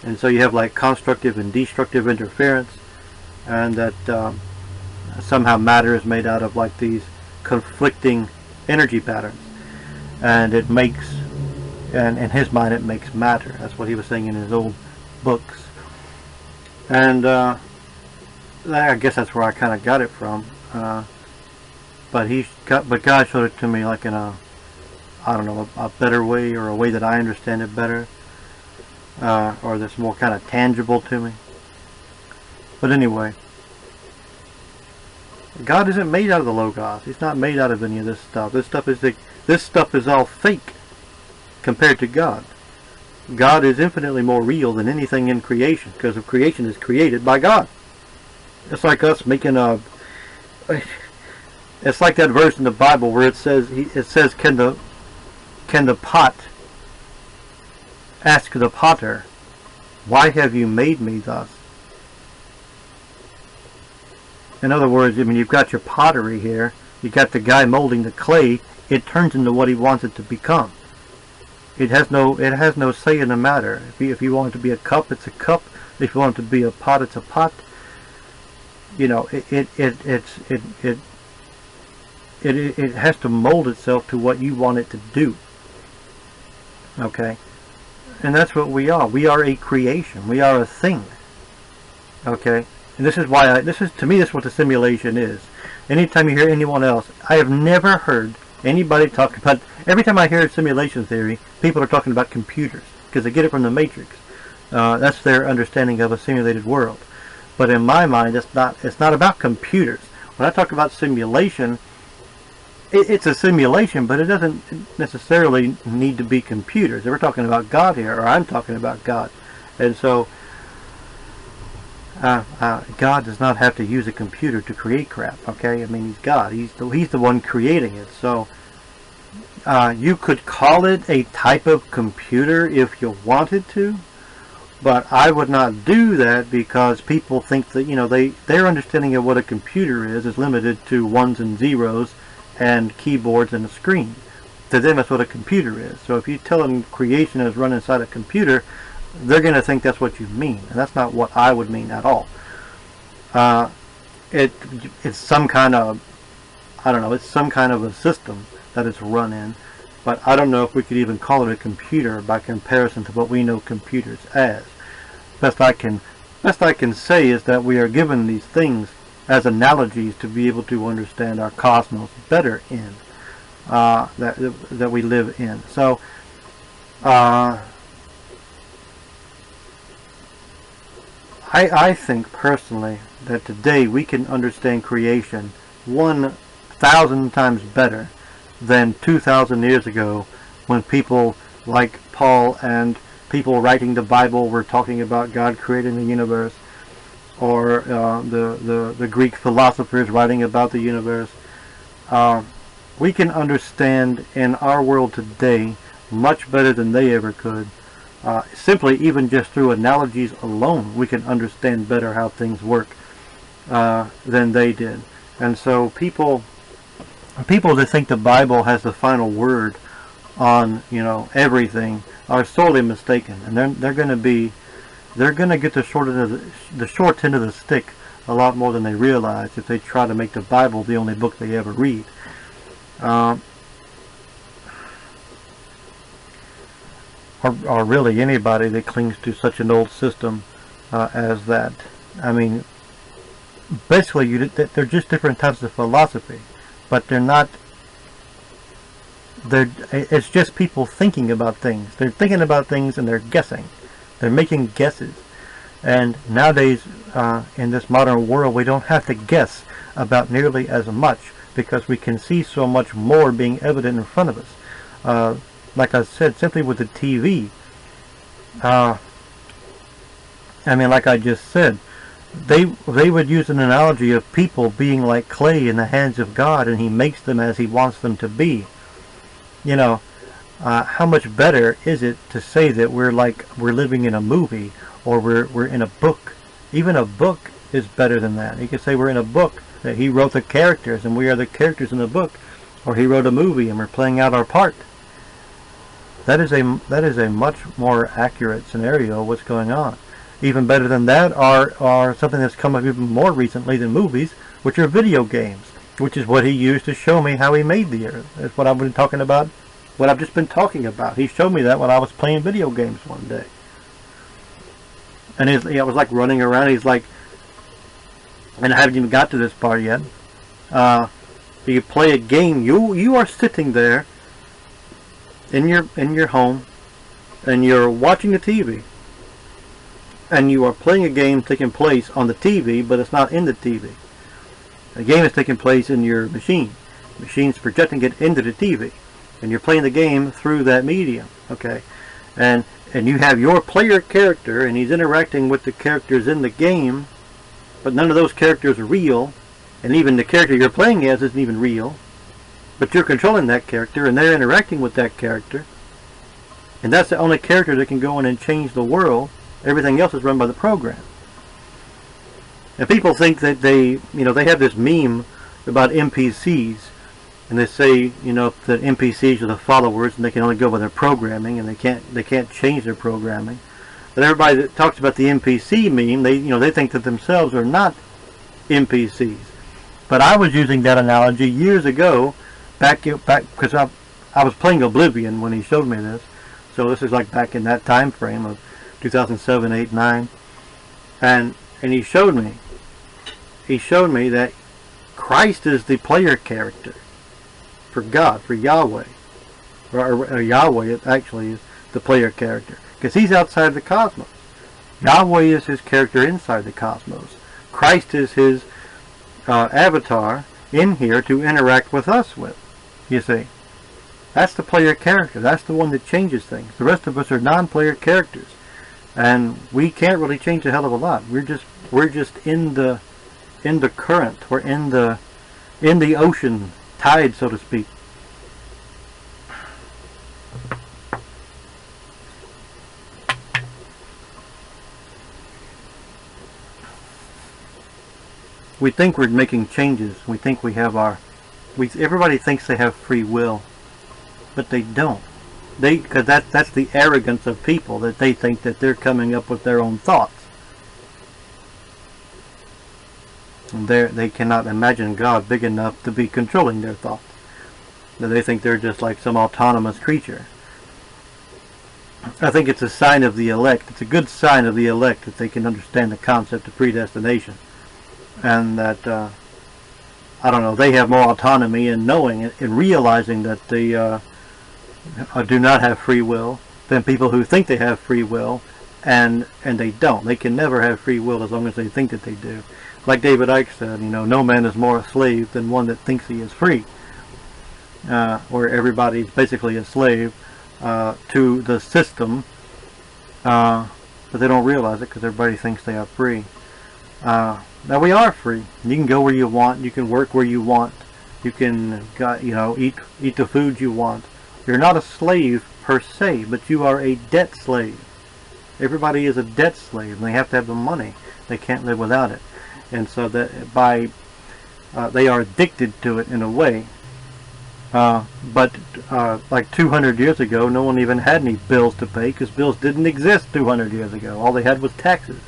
And so you have like constructive and destructive interference, and that somehow matter is made out of like these conflicting energy patterns, and it makes, and in his mind it makes matter. That's what he was saying in his old books. And I guess that's where I kind of got it from. But God showed it to me like in a, I don't know, a better way, or a way that I understand it better, or that's more kind of tangible to me. But anyway, God isn't made out of the Logos. He's not made out of any of this stuff. This stuff is all fake compared to God. God is infinitely more real than anything in creation, because the creation is created by God. It's like us making a. It's like that verse in the Bible where it says, can the pot ask the potter, why have you made me thus? In other words, I mean, you've got your pottery here. You've got the guy molding the clay. It turns into what he wants it to become. It has no say in the matter. If you want it to be a cup, it's a cup. If you want it to be a pot, it's a pot. You know, it has to mold itself to what you want it to do. Okay? And that's what we are. We are a creation. We are a thing. Okay? And this is why to me, this is what the simulation is. Anytime you hear anyone else, I have never heard anybody talk about, every time I hear simulation theory, people are talking about computers, because they get it from the Matrix. That's their understanding of a simulated world. But in my mind, it's not about computers. When I talk about simulation, it's a simulation, but it doesn't necessarily need to be computers. We're talking about God here, or I'm talking about God. And so God does not have to use a computer to create crap, okay? I mean, he's God. He's the one creating it. So you could call it a type of computer if you wanted to, but I would not do that, because people think that, you know, their understanding of what a computer is limited to ones and zeros and keyboards and a screen. To them, that's what a computer is. So if you tell them creation is run inside a computer, they're going to think that's what you mean, and that's not what I would mean at all. It's some kind of, I don't know, it's some kind of a system that it's run in, but I don't know if we could even call it a computer by comparison to what we know computers as. Best I can say is that we are given these things as analogies to be able to understand our cosmos better in, that we live in. So I think personally that today we can understand creation 1,000 times better than 2,000 years ago, when people like Paul and people writing the Bible were talking about God creating the universe, or the Greek philosophers writing about the universe. We can understand in our world today much better than they ever could. Simply, even just through analogies alone, we can understand better how things work than they did. And so people that think the Bible has the final word on, you know, everything are sorely mistaken, and they're going to get the short end of the stick a lot more than they realize if they try to make the Bible the only book they ever read. Or really anybody that clings to such an old system as that. I mean, basically, they're just different types of philosophy, but they're not. It's just people thinking about things. They're thinking about things and they're guessing. They're making guesses. And nowadays, in this modern world, we don't have to guess about nearly as much because we can see so much more being evident in front of us. Like I said, simply with the TV, I mean, like I just said, they would use an analogy of people being like clay in the hands of God, and He makes them as He wants them to be. You know, how much better is it to say that we're living in a movie, or we're in a book? Even a book is better than that. You could say we're in a book, that He wrote the characters and we are the characters in the book, or He wrote a movie and we're playing out our part. That is a much more accurate scenario of what's going on. Even better than that are something that's come up even more recently than movies, which are video games, which is what He used to show me how He made the earth. That's what I've been talking about, what I've just been talking about. He showed me that when I was playing video games one day. And I was like running around. He's like, and I haven't even got to this part yet. You play a game. You are sitting there in your home, and you're watching the TV, and you are playing a game taking place on the TV, but it's not in the TV. The game is taking place in your machine. The machine's projecting it into the TV, and you're playing the game through that medium. Okay, and you have your player character, and he's interacting with the characters in the game, but none of those characters are real, and even the character you're playing as isn't even real, but you're controlling that character, and they're interacting with that character, and that's the only character that can go in and change the world. Everything else is run by the program. And people think that they have this meme about NPCs, and they say, that NPCs are the followers, and they can only go by their programming, and they can't change their programming. But everybody that talks about the NPC meme, they think that themselves are not NPCs. But I was using that analogy years ago, back because I was playing Oblivion when he showed me this. So this is like back in that time frame of 2007, 8, 9, and he showed me that Christ is the player character for God, for Yahweh, or Yahweh it actually is the player character, because He's outside the cosmos. Yahweh is His character inside the cosmos. Christ is His avatar in here to interact with us with. You see, that's the player character. That's the one that changes things. The rest of us are non-player characters. And we can't really change a hell of a lot. We're just in the current. We're in the ocean tide, so to speak. We think we're making changes. We think we have everybody thinks they have free will, but they don't. Because that's the arrogance of people, that they think that they're coming up with their own thoughts. And they cannot imagine God big enough to be controlling their thoughts. That they think they're just like some autonomous creature. I think it's a sign of the elect. It's a good sign of the elect that they can understand the concept of predestination. And that, I don't know, they have more autonomy in knowing it, in realizing that they do not have free will than people who think they have free will and they don't. They can never have free will as long as they think that they do. Like David Icke said, no man is more a slave than one that thinks he is free. Where everybody's basically a slave to the system, but they don't realize it because everybody thinks they are free. Now we are free. You can go where you want. You can work where you want. You can, eat the food you want. You're not a slave per se, but you are a debt slave. Everybody is a debt slave, and they have to have the money. They can't live without it. And so that they are addicted to it in a way. But like 200 years ago, no one even had any bills to pay, because bills didn't exist 200 years ago. All they had was taxes.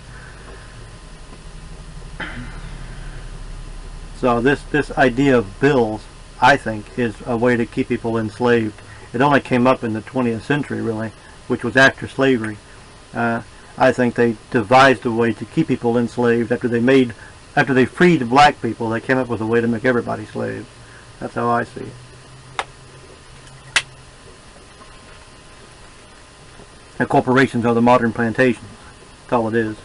So this idea of bills, I think, is a way to keep people enslaved. It only came up in the 20th century, really, which was after slavery. I think they devised a way to keep people enslaved after they freed black people. They came up with a way to make everybody slaves. That's how I see it. And corporations are the modern plantations. That's all it is.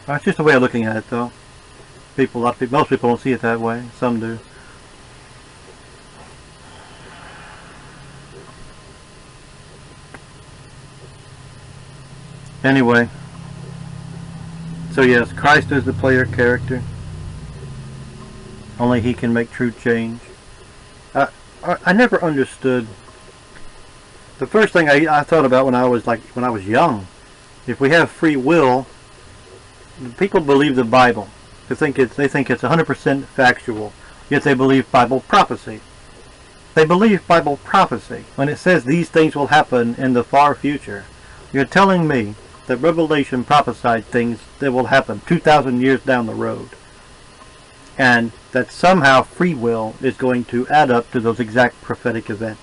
That's just a way of looking at it, though. A lot of people, most people don't see it that way. Some do. Anyway, so yes, Christ is the player character. Only He can make true change. I never understood. The first thing I thought about when I was young, if we have free will, people believe the Bible. They think it's 100% factual. Yet they believe Bible prophecy. They believe Bible prophecy when it says these things will happen in the far future. You're telling me that Revelation prophesied things that will happen 2,000 years down the road, and that somehow free will is going to add up to those exact prophetic events.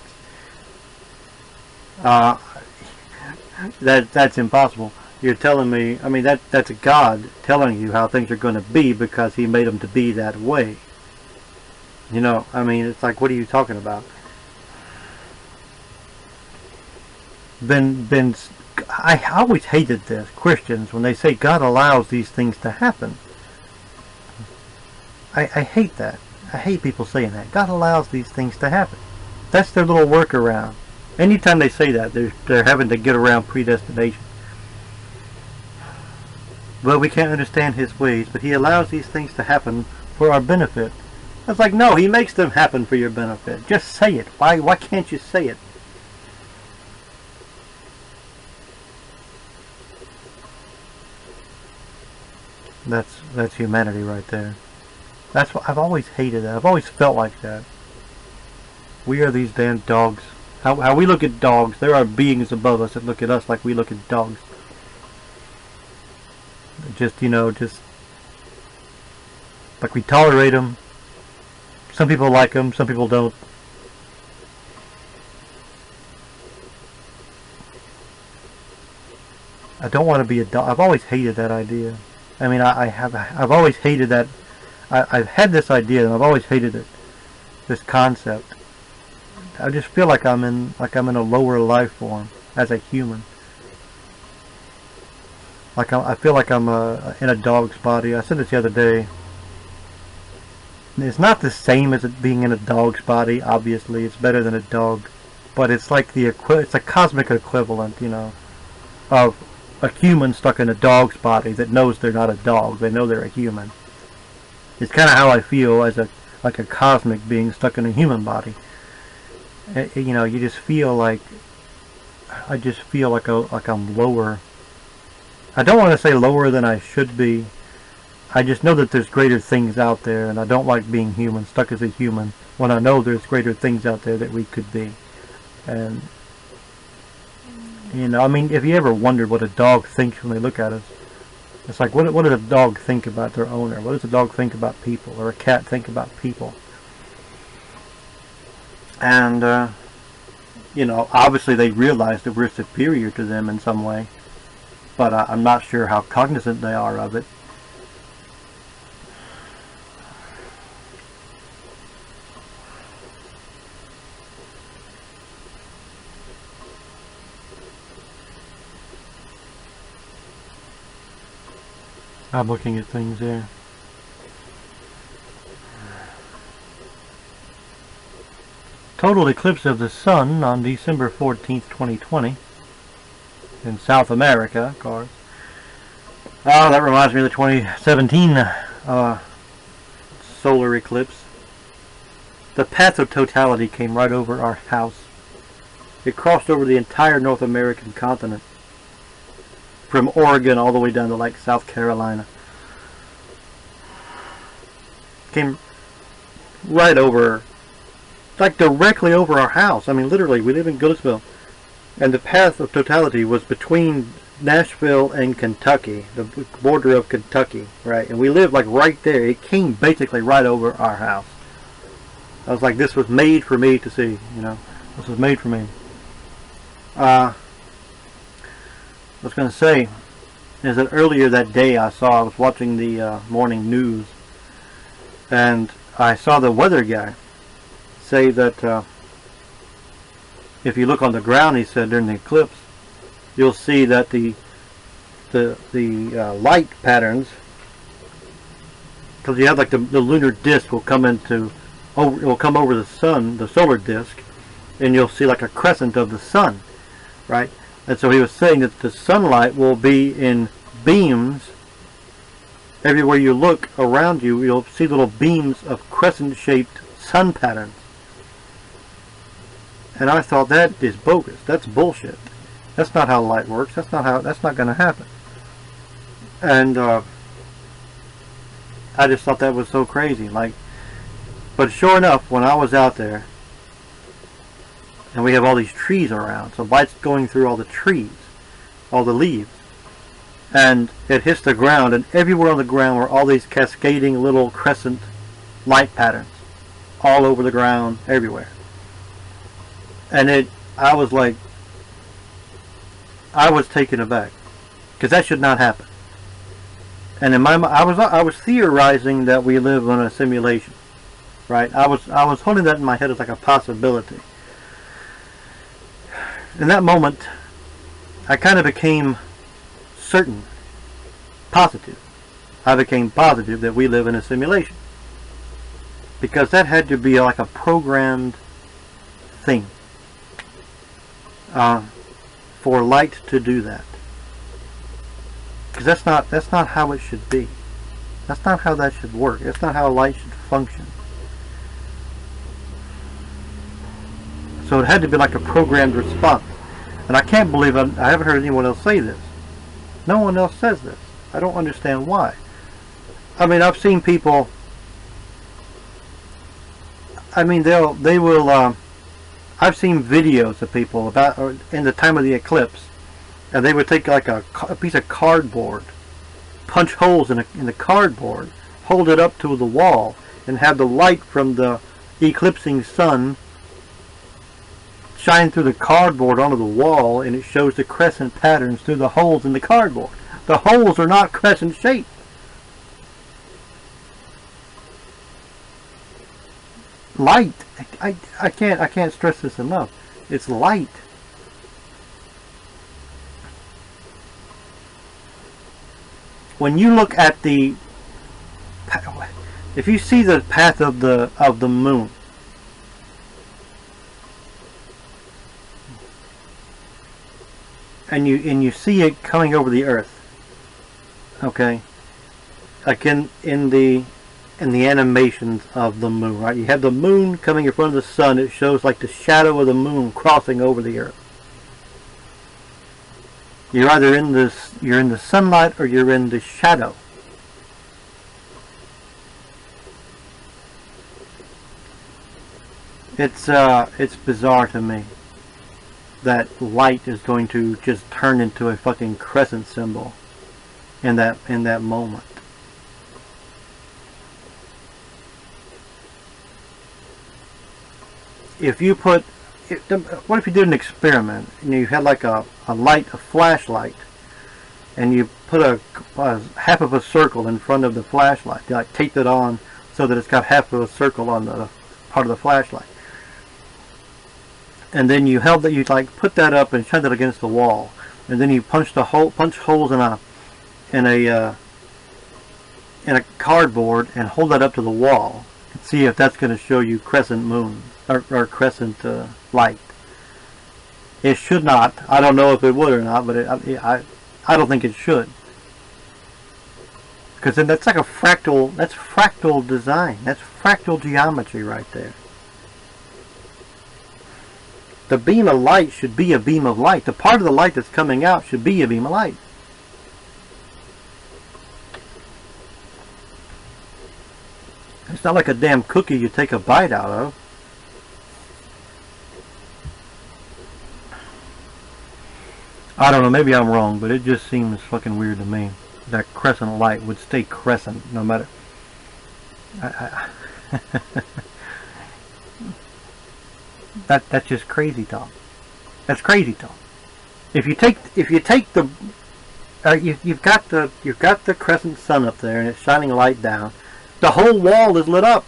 That's impossible. You're telling me, I mean, that's God telling you how things are going to be because He made them to be that way. You know, I mean, it's like, what are you talking about? I always hated this, Christians, when they say God allows these things to happen. I hate that. I hate people saying that. God allows these things to happen. That's their little workaround. Anytime they say that, they're having to get around predestination. Well, we can't understand His ways, but He allows these things to happen for our benefit. It's like, no, He makes them happen for your benefit. Just say it. Why can't you say it? That's humanity right there. That's what I've always hated. That I've always felt like that. We are these damn dogs. How we look at dogs. There are beings above us that look at us like we look at dogs. Just like we tolerate them. Some people like them. Some people don't. I don't want to be a dog. I've always hated that idea. I mean, I've always hated that. I've had this idea, and I've always hated it. This concept. I just feel like I'm in a lower life form as a human. I feel like I'm in a dog's body. I said this the other day. It's not the same as it being in a dog's body. Obviously, it's better than a dog, but it's like it's a cosmic equivalent, you know, of a human stuck in a dog's body that knows they're not a dog. They know they're a human. It's kind of how I feel as like a cosmic being stuck in a human body. You know, you just feel like I just feel like I'm lower. I don't want to say lower than I should be. I just know that there's greater things out there, and I don't like being human, stuck as a human, when I know there's greater things out there that we could be. And you know, I mean, if you ever wondered what a dog thinks when they look at us, it's like, what does a dog think about their owner? What does a dog think about people? Or a cat think about people? And, you know, obviously they realize that we're superior to them in some way, but I'm not sure how cognizant they are of it. I'm looking at things there. Total eclipse of the sun on December 14th, 2020 in South America, of course. Oh, that reminds me of the 2017 solar eclipse. The path of totality came right over our house. It crossed over the entire North American continent, from Oregon all the way down to like South Carolina. Came right over, like directly over our house. I mean, literally, we live in Goodlettsville, and the path of totality was between Nashville and Kentucky, the border of Kentucky, right? And we live like right there. It came basically right over our house. I was like, this was made for me to see, you know. This was made for me. I was going to say is that earlier that day I was watching the morning news, and I saw the weather guy say that if you look on the ground, he said, during the eclipse, you'll see that the the light patterns, because you have like the lunar disk will come into it will come over the sun, the solar disk, and you'll see like a crescent of the sun, right? And so he was saying that the sunlight will be in beams. Everywhere you look around you, you'll see little beams of crescent-shaped sun patterns. And I thought, that is bogus. That's bullshit. That's not how light works. That's not going to happen. And I just thought that was so crazy. But sure enough, when I was out there, and we have all these trees around, so light's going through all the trees, all the leaves, and it hits the ground, and everywhere on the ground were all these cascading little crescent light patterns, all over the ground, everywhere. And I was like, I was taken aback, because that should not happen. And in my mind, I was theorizing that we live in a simulation, right? I was holding that in my head as like a possibility. In that moment, I kind of became certain, positive. I became positive that we live in a simulation, because that had to be like a programmed thing for light to do that. Because that's not how it should be. That's not how that should work. That's not how light should function. So it had to be like a programmed response. And I can't believe I haven't heard anyone else say this. No one else says this. I don't understand why. I mean, I've seen people. I mean, they will. I've seen videos of people about in the time of the eclipse, and they would take like a piece of cardboard, punch holes in the cardboard, hold it up to the wall, and have the light from the eclipsing sun shine through the cardboard onto the wall, and it shows the crescent patterns through the holes in the cardboard. The holes are not crescent shaped. Light. I can't stress this enough. It's light. When you look at if you see the path of the moon, and you see it coming over the earth, okay, like in the animations of the moon, right? You have the moon coming in front of the sun. It shows like the shadow of the moon crossing over the earth. You're either in the sunlight or you're in the shadow. It's bizarre to me that light is going to just turn into a fucking crescent symbol in that moment. If you put, what if you did an experiment and you had like a flashlight, and you put a half of a circle in front of the flashlight, you like taped it on so that it's got half of a circle on the part of the flashlight, and then you like put that up and shine it against the wall, and then you punch holes in a cardboard and hold that up to the wall and see if that's going to show you crescent moon or crescent light. It should not. I don't know if it would or not, but I don't think it should, because then that's like a fractal. That's fractal design. That's fractal geometry right there. The beam of light should be a beam of light. The part of the light that's coming out should be a beam of light. It's not like a damn cookie you take a bite out of. I don't know, maybe I'm wrong, but it just seems fucking weird to me that crescent light would stay crescent no matter. That's just crazy talk. That's crazy talk. If you take the you've got the crescent sun up there and it's shining light down, the whole wall is lit up.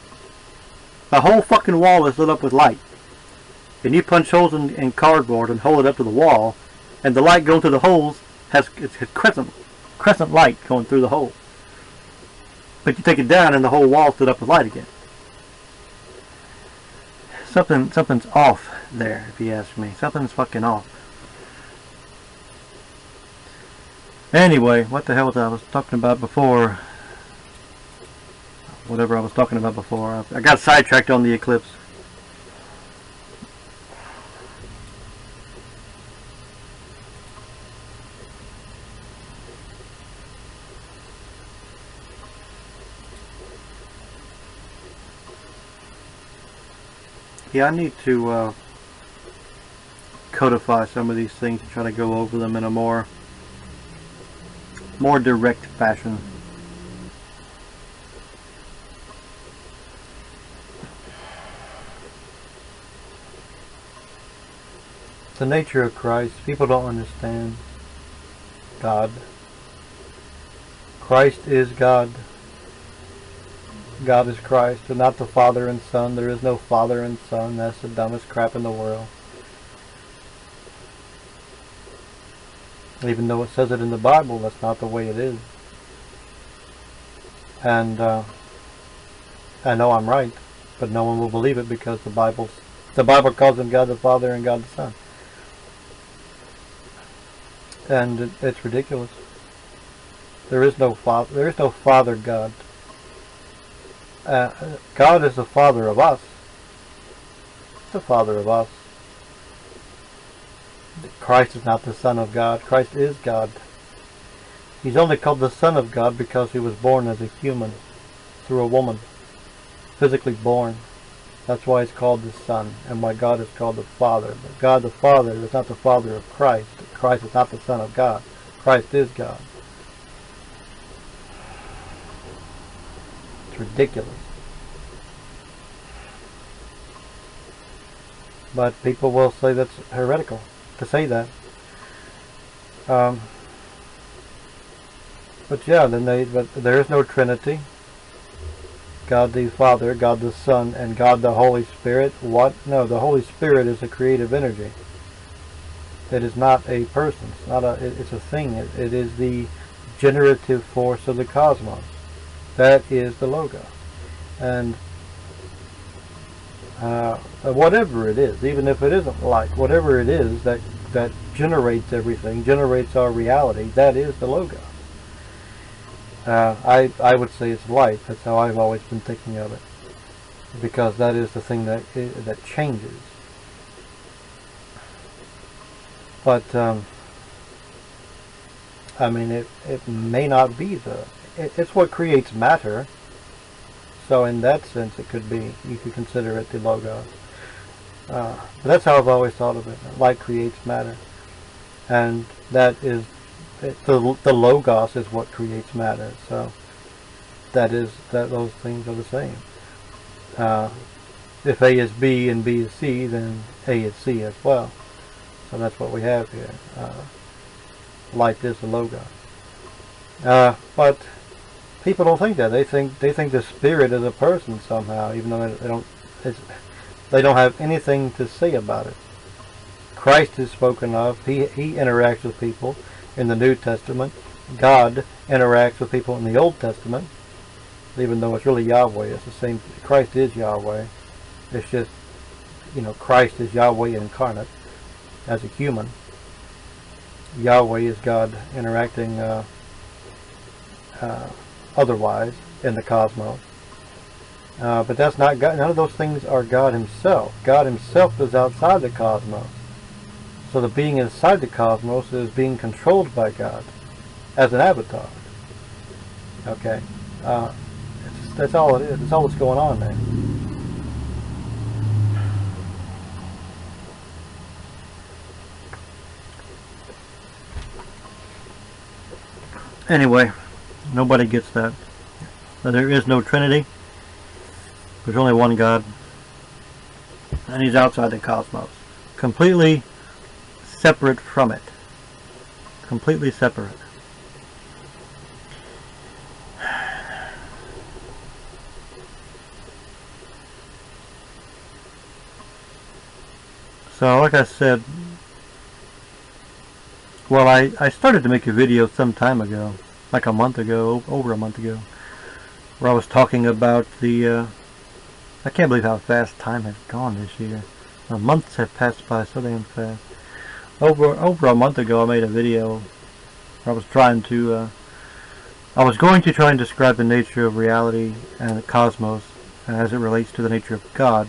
The whole fucking wall is lit up with light. And you punch holes in cardboard and hold it up to the wall, and the light going through the holes has crescent crescent light going through the hole. But you take it down and the whole wall stood up with light again. Something's off there, if you ask me. Something's fucking off. Anyway, what the hell was I was talking about before? Whatever I was talking about before. I got sidetracked on the eclipse. Yeah, I need to codify some of these things and try to go over them in a more direct fashion. The nature of Christ, people don't understand God. Christ is God. God is Christ, and not the Father and Son. There is no Father and Son. That's the dumbest crap in the world. Even though it says it in the Bible, that's not the way it is. And I know I'm right, but no one will believe it because the Bible calls him God the Father and God the Son. And it's ridiculous. There is no Father. There is no Father God. God is the Father of us. The Father of us. Christ is not the Son of God. Christ is God. He's only called the Son of God because he was born as a human through a woman, physically born. That's why he's called the Son, and why God is called the Father. But God the Father is not the Father of Christ. Christ is not the Son of God. Christ is God. It's ridiculous. But people will say that's heretical to say that. But yeah, but there is no Trinity. God the Father, God the Son, and God the Holy Spirit. What? No, the Holy Spirit is a creative energy. It is not a person. It's not it's a thing. It is the generative force of the cosmos. That is the Logos. And whatever it is, even if it isn't light, whatever it is that generates everything, generates our reality, that is the Logos. I would say it's light. That's how I've always been thinking of it, because that is the thing that changes. But I mean, it may not be it's what creates matter. So in that sense, it could be. You could consider it the Logos. But that's how I've always thought of it. Light creates matter, and that is. The Logos is what creates matter, so those things are the same. If A is B and B is C, then A is C as well. So that's what we have here. Light is the Logos. But people don't think that. They think the Spirit is a person somehow, even though they don't have anything to say about it. Christ is spoken of. He interacts with people in the New Testament. God interacts with people in the Old Testament, even though it's really Yahweh. It's the same. Christ is Yahweh. It's just, Christ is Yahweh incarnate as a human. Yahweh is God interacting otherwise in the cosmos. But that's not God. None of those things are God himself. God himself is outside the cosmos. So the being inside the cosmos is being controlled by God as an avatar. Okay, that's all it is. That's all that's going on there. Anyway, nobody gets that. There is no Trinity. There's only one God, and he's outside the cosmos, completely separate from it. Completely separate. So, like I said, well, I started to make a video some time ago like a month ago, over a month ago, where I was talking about the, I can't believe how fast time has gone this year. Months have passed by so damn fast. Over a month ago I made a video where I was trying to, I was going to try and describe the nature of reality and the cosmos as it relates to the nature of God,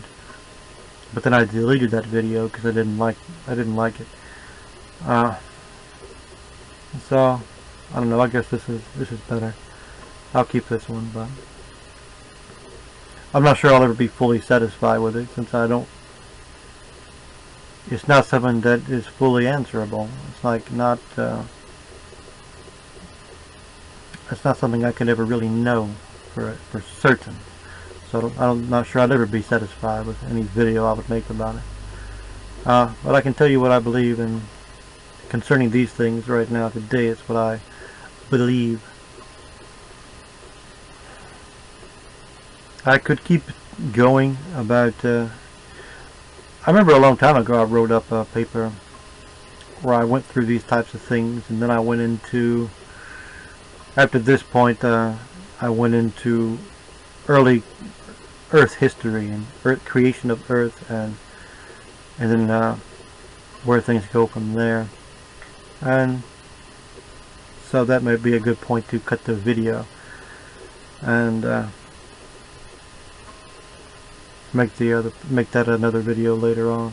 but then I deleted that video because I didn't like it. So I don't know. I guess this is better. I'll keep this one, but I'm not sure I'll ever be fully satisfied with it since I don't. It's not something that is fully answerable. It's like not. It's not something I can ever really know for certain. So I'm not sure I'd ever be satisfied with any video I would make about it. But I can tell you what I believe in concerning these things right now today. It's what I believe. I could keep going about. I remember a long time ago I wrote up a paper where I went through these types of things, and then I went into. After this point, I went into early Earth history and creation of Earth, and then where things go from there. And so that might be a good point to cut the video and make that another video later on.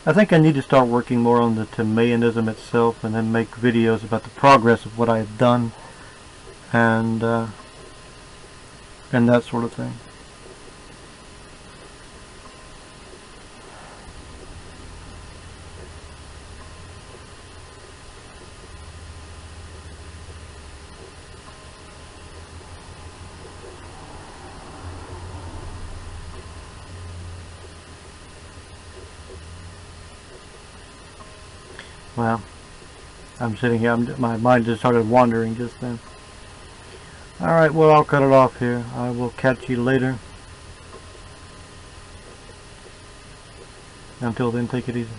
I think I need to start working more on the Timaeanism itself, and then make videos about the progress of what I have done, and that sort of thing. Well, I'm sitting here, my mind just started wandering just then. Alright, well, I'll cut it off here. I will catch you later. Until then, take it easy.